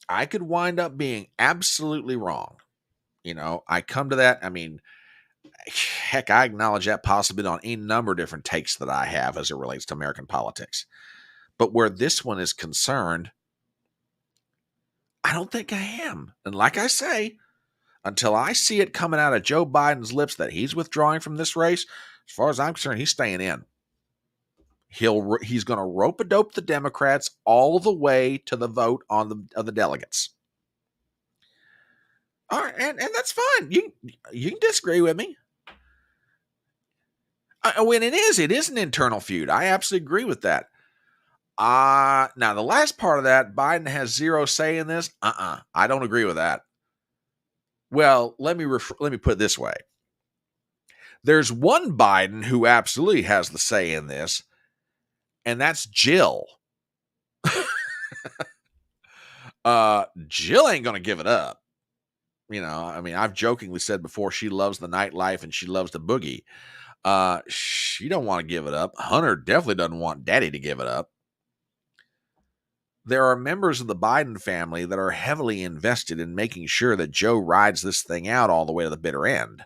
[SPEAKER 1] I could wind up being absolutely wrong. I come to that. Heck, I acknowledge that possibility on any number of different takes that I have as it relates to American politics. But where this one is concerned, I don't think I am. And like I say, until I see it coming out of Joe Biden's lips that he's withdrawing from this race, as far as I'm concerned, he's staying in. He's going to rope-a-dope the Democrats all the way to the vote of the delegates. All right, and that's fine. You can disagree with me. When it is an internal feud. I absolutely agree with that. Now the last part of that, Biden has zero say in this. I don't agree with that. Well, let me put it this way. There's one Biden who absolutely has the say in this, and that's Jill. Jill ain't going to give it up. I've jokingly said before she loves the nightlife and she loves the boogie. She don't want to give it up. Hunter definitely doesn't want Daddy to give it up. There are members of the Biden family that are heavily invested in making sure that Joe rides this thing out all the way to the bitter end.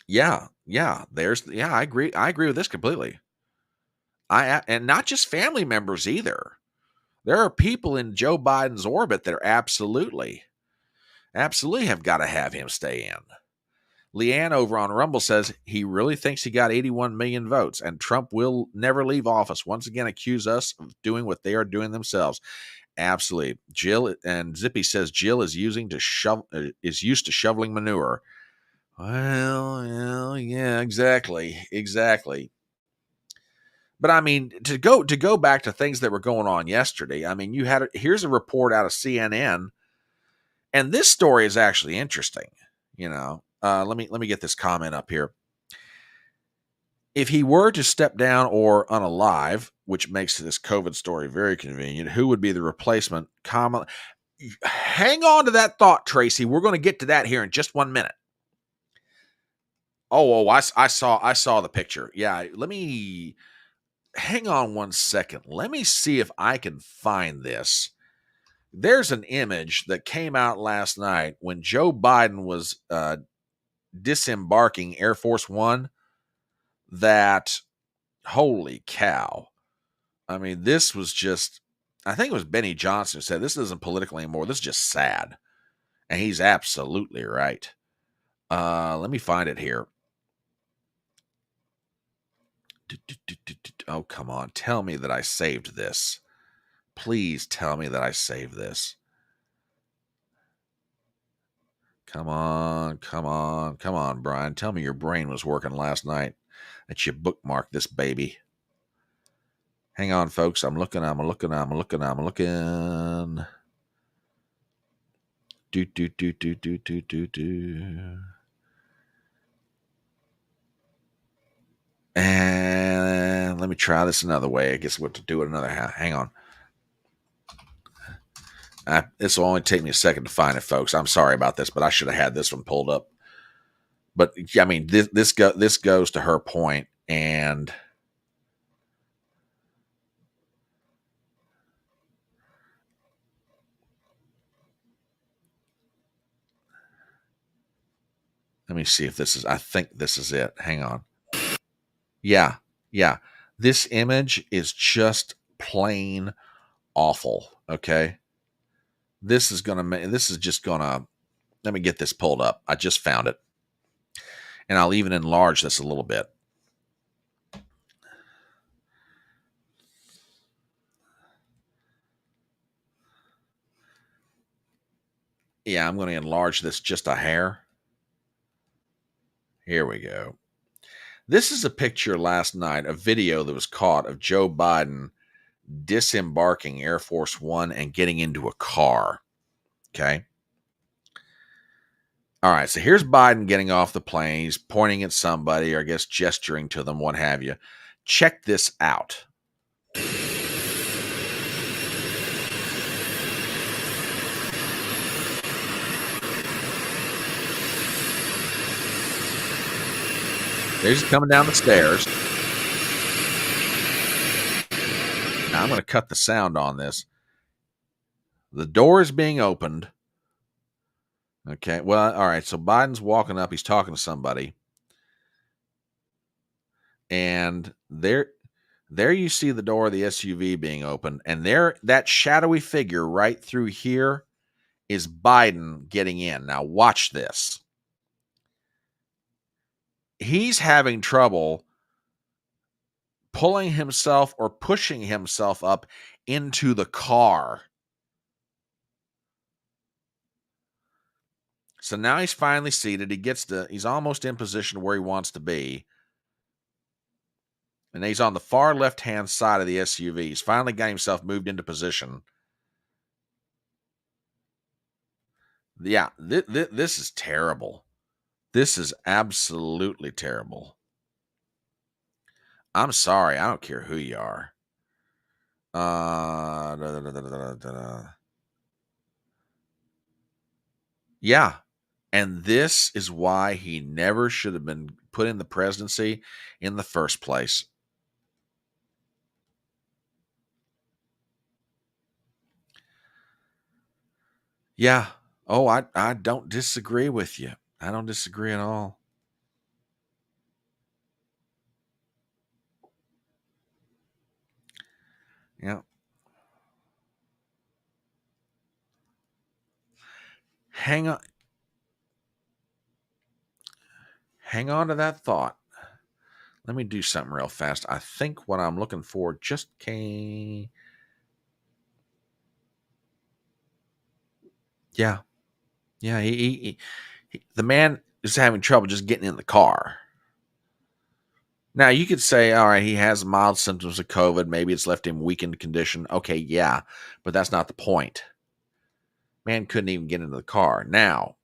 [SPEAKER 1] Yeah, I agree. I agree with this completely. And not just family members either. There are people in Joe Biden's orbit that are absolutely have got to have him stay in. Leanne over on Rumble says he really thinks he got 81 million votes and Trump will never leave office. Once again, accuse us of doing what they are doing themselves. Absolutely. Jill and Zippy says Jill is used to shoveling manure. Well, yeah, exactly. But to go back to things that were going on yesterday. Here's a report out of CNN, and this story is actually interesting. Let me get this comment up here. If he were to step down or unalive, which makes this COVID story very convenient, who would be the replacement? Hang on to that thought, Tracy. We're going to get to that here in just 1 minute. I saw the picture. Yeah, let me hang on 1 second. Let me see if I can find this. There's an image that came out last night when Joe Biden was disembarking Air Force One. That, holy cow. This was just, I think it was Benny Johnson who said, this isn't political anymore. This is just sad. And he's absolutely right. Let me find it here. Oh, come on. Tell me that I saved this. Please tell me that I saved this. Come on, Brian. Tell me your brain was working last night, that you bookmarked this baby. Hang on, folks. I'm looking. Do, do, do, do, do, do, do, do. And let me try this another way. I guess we'll have to do it another. Hang on. This will only take me a second to find it, folks. I'm sorry about this, but I should have had this one pulled up. But I mean, this goes to her point, and let me see if this is. I think this is it. Hang on. Yeah. This image is just plain awful. Okay. This is just gonna. Let me get this pulled up. I just found it, and I'll even enlarge this a little bit. Yeah, I'm going to enlarge this just a hair. Here we go. This is a picture last night, a video that was caught of Joe Biden disembarking Air Force One and getting into a car. Okay. All right. So here's Biden getting off the plane. He's pointing at somebody, or I guess gesturing to them, what have you. Check this out. There's coming down the stairs. Now I'm going to cut the sound on this. The door is being opened. Okay. Well, all right. So Biden's walking up. He's talking to somebody. And there you see the door of the SUV being opened. And there, that shadowy figure right through here is Biden getting in. Now watch this. He's having trouble pulling himself or pushing himself up into the car. So now he's finally seated. He's almost in position where he wants to be. And he's on the far left-hand side of the SUV. He's finally got himself moved into position. Yeah, this is terrible. This is absolutely terrible. I'm sorry. I don't care who you are. Yeah. And this is why he never should have been put in the presidency in the first place. Yeah. Oh, I don't disagree with you. I don't disagree at all. Yeah. Hang on to that thought. Let me do something real fast. I think what I'm looking for just came. Yeah. Yeah. He, the man is having trouble just getting in the car. Now, you could say, all right, he has mild symptoms of COVID. Maybe it's left him weakened condition. Okay, yeah, but that's not the point. Man couldn't even get into the car. Now,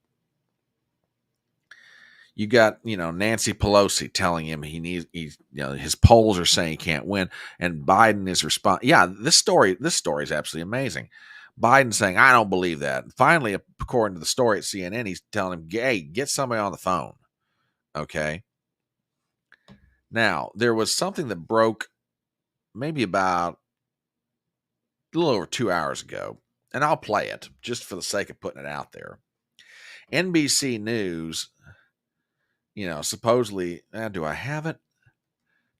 [SPEAKER 1] you got, Nancy Pelosi telling him his polls are saying he can't win, and Biden is responding. Yeah, this story is absolutely amazing. Biden saying, I don't believe that. Finally, according to the story at CNN, he's telling him, hey, get somebody on the phone. Okay. Now, there was something that broke maybe about a little over 2 hours ago, and I'll play it just for the sake of putting it out there. NBC News, supposedly, do I have it?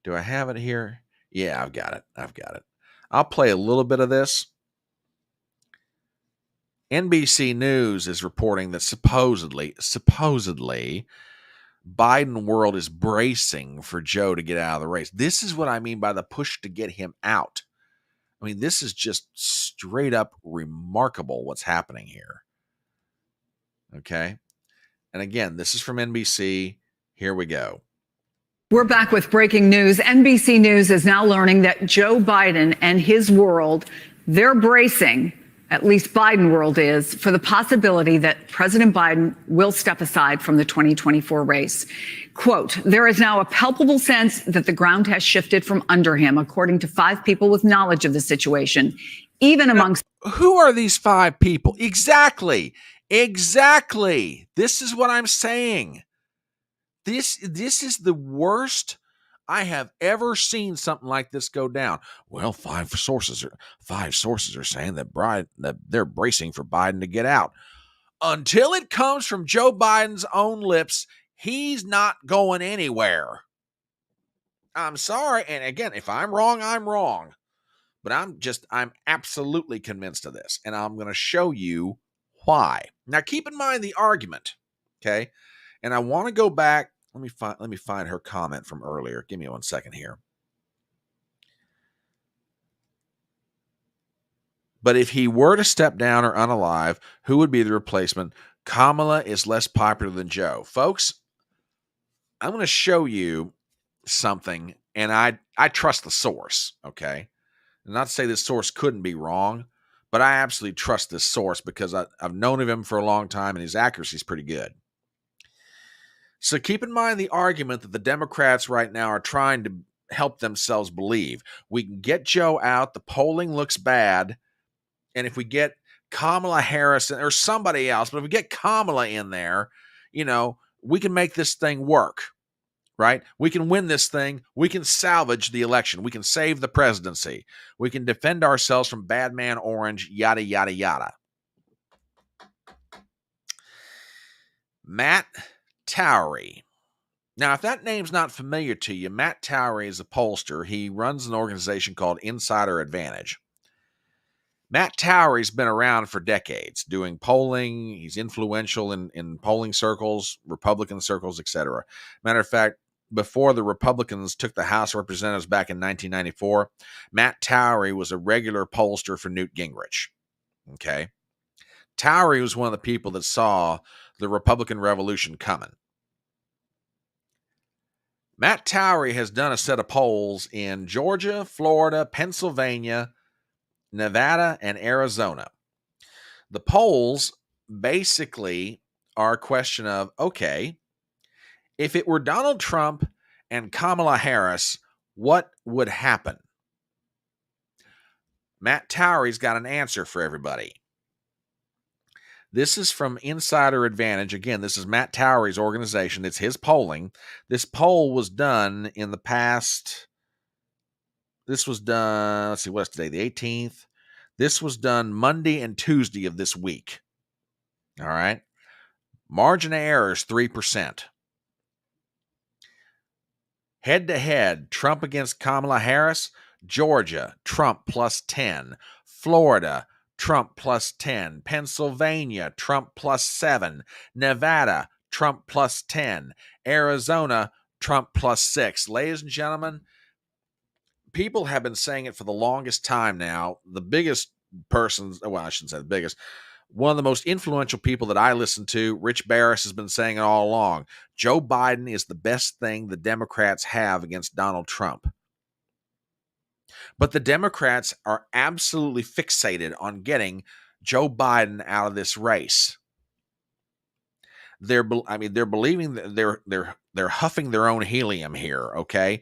[SPEAKER 1] Do I have it here? Yeah, I've got it. I'll play a little bit of this. NBC News is reporting that supposedly, Biden world is bracing for Joe to get out of the race. This is what I mean by the push to get him out. I mean, this is just straight up remarkable what's happening here. Okay. And again, this is from NBC. Here we go.
[SPEAKER 7] We're back with breaking news. NBC News is now learning that Joe Biden and his world, they're bracing at least Biden world is, for the possibility that President Biden will step aside from the 2024 race. Quote, there is now a palpable sense that the ground has shifted from under him, according to 5 people with knowledge of the situation, even amongst...
[SPEAKER 1] Who are these 5 people? Exactly. This is what I'm saying. This is the worst I have ever seen something like this go down. Well, 5 sources are saying that they're bracing for Biden to get out. Until it comes from Joe Biden's own lips, he's not going anywhere. I'm sorry, and again, if I'm wrong, I'm wrong. But I'm absolutely convinced of this, and I'm going to show you why. Now, keep in mind the argument, okay? And I want to go back. Let me find her comment from earlier. Give me 1 second here. But if he were to step down or unalive, who would be the replacement? Kamala is less popular than Joe. Folks, I'm going to show you something, and I trust the source, okay? Not to say this source couldn't be wrong, but I absolutely trust this source because I've known of him for a long time, and his accuracy is pretty good. So keep in mind the argument that the Democrats right now are trying to help themselves believe. We can get Joe out, the polling looks bad, and if we get Kamala Harris or somebody else, but if we get Kamala in there, we can make this thing work, right? We can win this thing. We can salvage the election. We can save the presidency. We can defend ourselves from bad man orange, yada, yada, yada. Matt Towery. Now, if that name's not familiar to you, Matt Towery is a pollster. He runs an organization called Insider Advantage. Matt Towery's been around for decades doing polling. He's influential in polling circles, Republican circles, etc. Matter of fact, before the Republicans took the House of Representatives back in 1994, Matt Towery was a regular pollster for Newt Gingrich. Okay? Towery was one of the people that saw the Republican Revolution coming. Matt Towery has done a set of polls in Georgia, Florida, Pennsylvania, Nevada, and Arizona. The polls basically are a question of, okay, if it were Donald Trump and Kamala Harris, what would happen? Matt Towery's got an answer for everybody. This is from Insider Advantage. Again, this is Matt Towery's organization. It's his polling. This poll was done in the past. This was done, let's see, what's today? The 18th. This was done Monday and Tuesday of this week. All right. Margin of error is 3%. Head to head, Trump against Kamala Harris, Georgia, Trump plus 10. Florida, Trump plus 10. Pennsylvania, Trump plus 7. Nevada, Trump plus 10. Arizona, Trump plus 6. Ladies and gentlemen, people have been saying it for the longest time now. The biggest persons, well, I shouldn't say the biggest, one of the most influential people that I listen to, Rich Barris, has been saying it all along. Joe Biden is the best thing the Democrats have against Donald Trump. But the Democrats are absolutely fixated on getting Joe Biden out of this race. They're believing that they're huffing their own helium here, okay?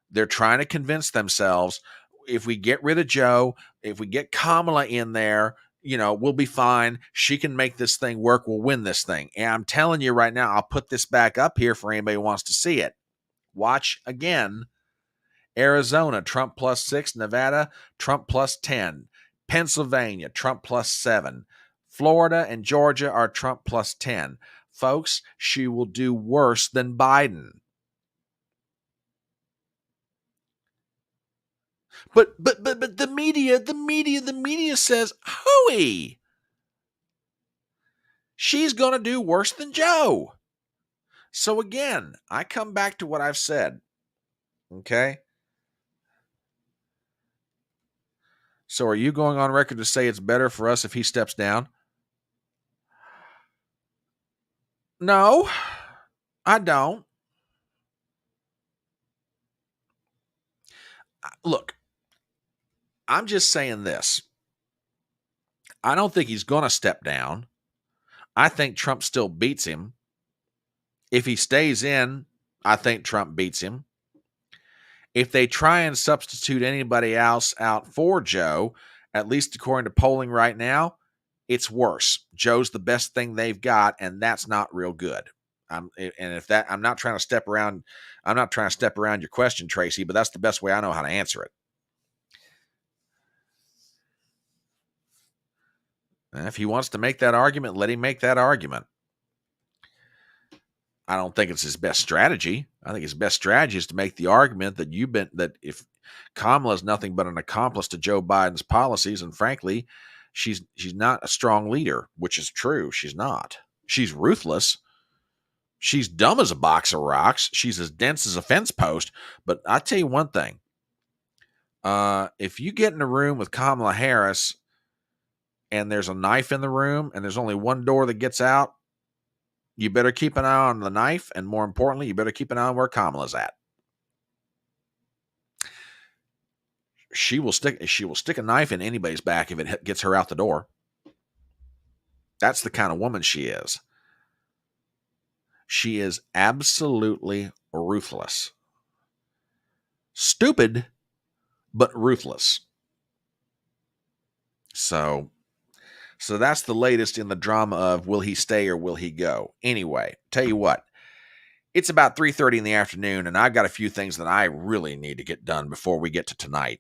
[SPEAKER 1] They're trying to convince themselves, if we get rid of Joe, if we get Kamala in there, we'll be fine. She can make this thing work. We'll win this thing. And I'm telling you right now, I'll put this back up here for anybody who wants to see it. Watch again. Arizona, Trump plus 6. Nevada, Trump plus 10. Pennsylvania, Trump plus 7. Florida and Georgia are Trump plus 10. Folks, she will do worse than Biden. But the media says, hooey, she's going to do worse than Joe. So again, I come back to what I've said. Okay? So are you going on record to say it's better for us if he steps down? No, I don't. Look, I'm just saying this. I don't think he's going to step down. I think Trump still beats him. If he stays in, I think Trump beats him. If they try and substitute anybody else out for Joe, at least according to polling right now, it's worse. Joe's the best thing they've got, and that's not real good. I'm not trying to step around your question, Tracy, but that's the best way I know how to answer it. And if he wants to make that argument, let him make that argument. I don't think it's his best strategy. I think his best strategy is to make the argument that if Kamala is nothing but an accomplice to Joe Biden's policies, and frankly, she's not a strong leader, which is true. She's not. She's ruthless. She's dumb as a box of rocks. She's as dense as a fence post. But I tell you one thing: if you get in a room with Kamala Harris and there's a knife in the room and there's only one door that gets out, you better keep an eye on the knife, and more importantly, you better keep an eye on where Kamala's at. She will stick a knife in anybody's back if it gets her out the door. That's the kind of woman she is. She is absolutely ruthless. Stupid, but ruthless. So that's the latest in the drama of will he stay or will he go? Anyway, tell you what, it's about 3:30 in the afternoon, and I've got a few things that I really need to get done before we get to tonight.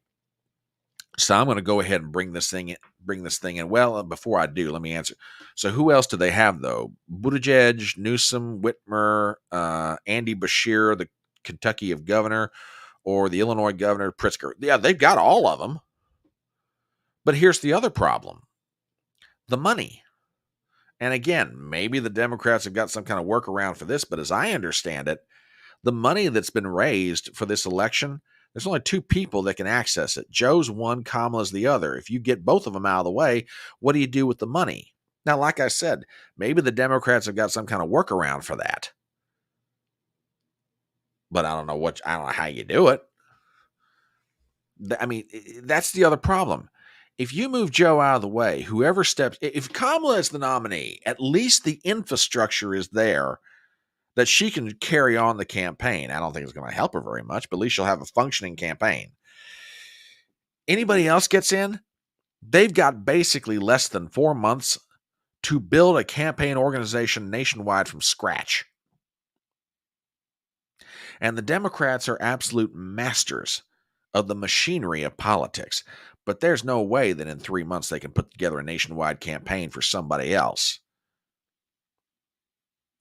[SPEAKER 1] So I'm going to go ahead and bring this thing in. Well, before I do, let me answer. So who else do they have, though? Buttigieg, Newsom, Whitmer, Andy Beshear, the Kentucky governor, or the Illinois governor, Pritzker. Yeah, they've got all of them. But here's the other problem. The money. And again, maybe the Democrats have got some kind of workaround for this, but as I understand it, the money that's been raised for this election, there's only two people that can access it. Joe's one, Kamala's the other. If you get both of them out of the way, what do you do with the money? Now, like I said, maybe the Democrats have got some kind of workaround for that. But I don't know how you do it. I mean, that's the other problem. If you move Joe out of the way, whoever steps, if Kamala is the nominee, at least the infrastructure is there that she can carry on the campaign. I don't think it's going to help her very much, but at least she'll have a functioning campaign. Anybody else gets in, they've got basically less than 4 months to build a campaign organization nationwide from scratch. And the Democrats are absolute masters of the machinery of politics. But there's no way that in 3 months they can put together a nationwide campaign for somebody else.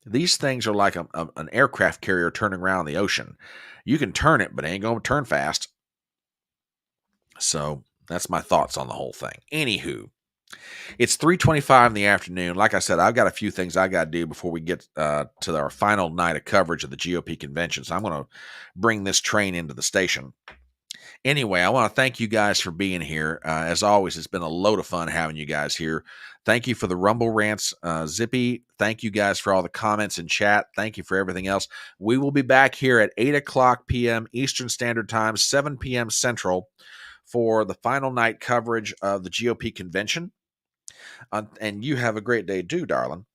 [SPEAKER 1] These things are like an aircraft carrier turning around the ocean. You can turn it, but it ain't going to turn fast. So that's my thoughts on the whole thing. Anywho, it's 3:25 in the afternoon. Like I said, I've got a few things I got to do before we get to our final night of coverage of the GOP convention. So I'm going to bring this train into the station. Anyway, I want to thank you guys for being here. As always, it's been a load of fun having you guys here. Thank you for the Rumble Rants, Zippy. Thank you guys for all the comments in chat. Thank you for everything else. We will be back here at 8 o'clock p.m. Eastern Standard Time, 7 p.m. Central for the final night coverage of the GOP convention. And you have a great day too, darling.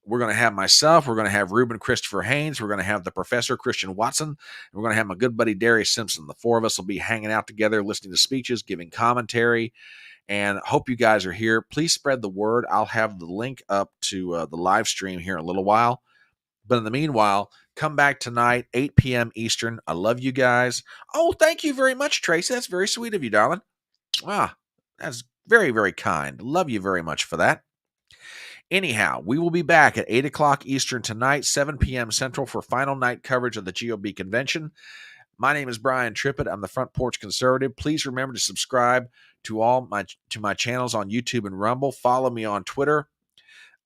[SPEAKER 1] We're going to have myself. We're going to have Ruben Christopher Haynes. We're going to have the Professor Christian Watson. And we're going to have my good buddy Darius Simpson. The four of us will be hanging out together, listening to speeches, giving commentary, and hope you guys are here. Please spread the word. I'll have the link up to the live stream here in a little while. But in the meanwhile, come back tonight, 8 p.m. Eastern. I love you guys. Oh, thank you very much, Tracy. That's very sweet of you, darling. Ah, that's very, very kind. Love you very much for that. Anyhow, we will be back at 8 o'clock Eastern tonight, 7 p.m. Central for final night coverage of the GOP convention. My name is Brian Trippett. I'm the Front Porch Conservative. Please remember to subscribe to my channels on YouTube and Rumble. Follow me on Twitter.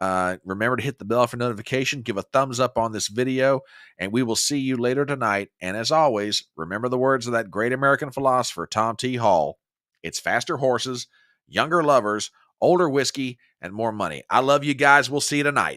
[SPEAKER 1] Remember to hit the bell for notification. Give a thumbs up on this video, and we will see you later tonight. And as always, remember the words of that great American philosopher, Tom T. Hall. It's faster horses, younger lovers, older whiskey, and more money. I love you guys. We'll see you tonight.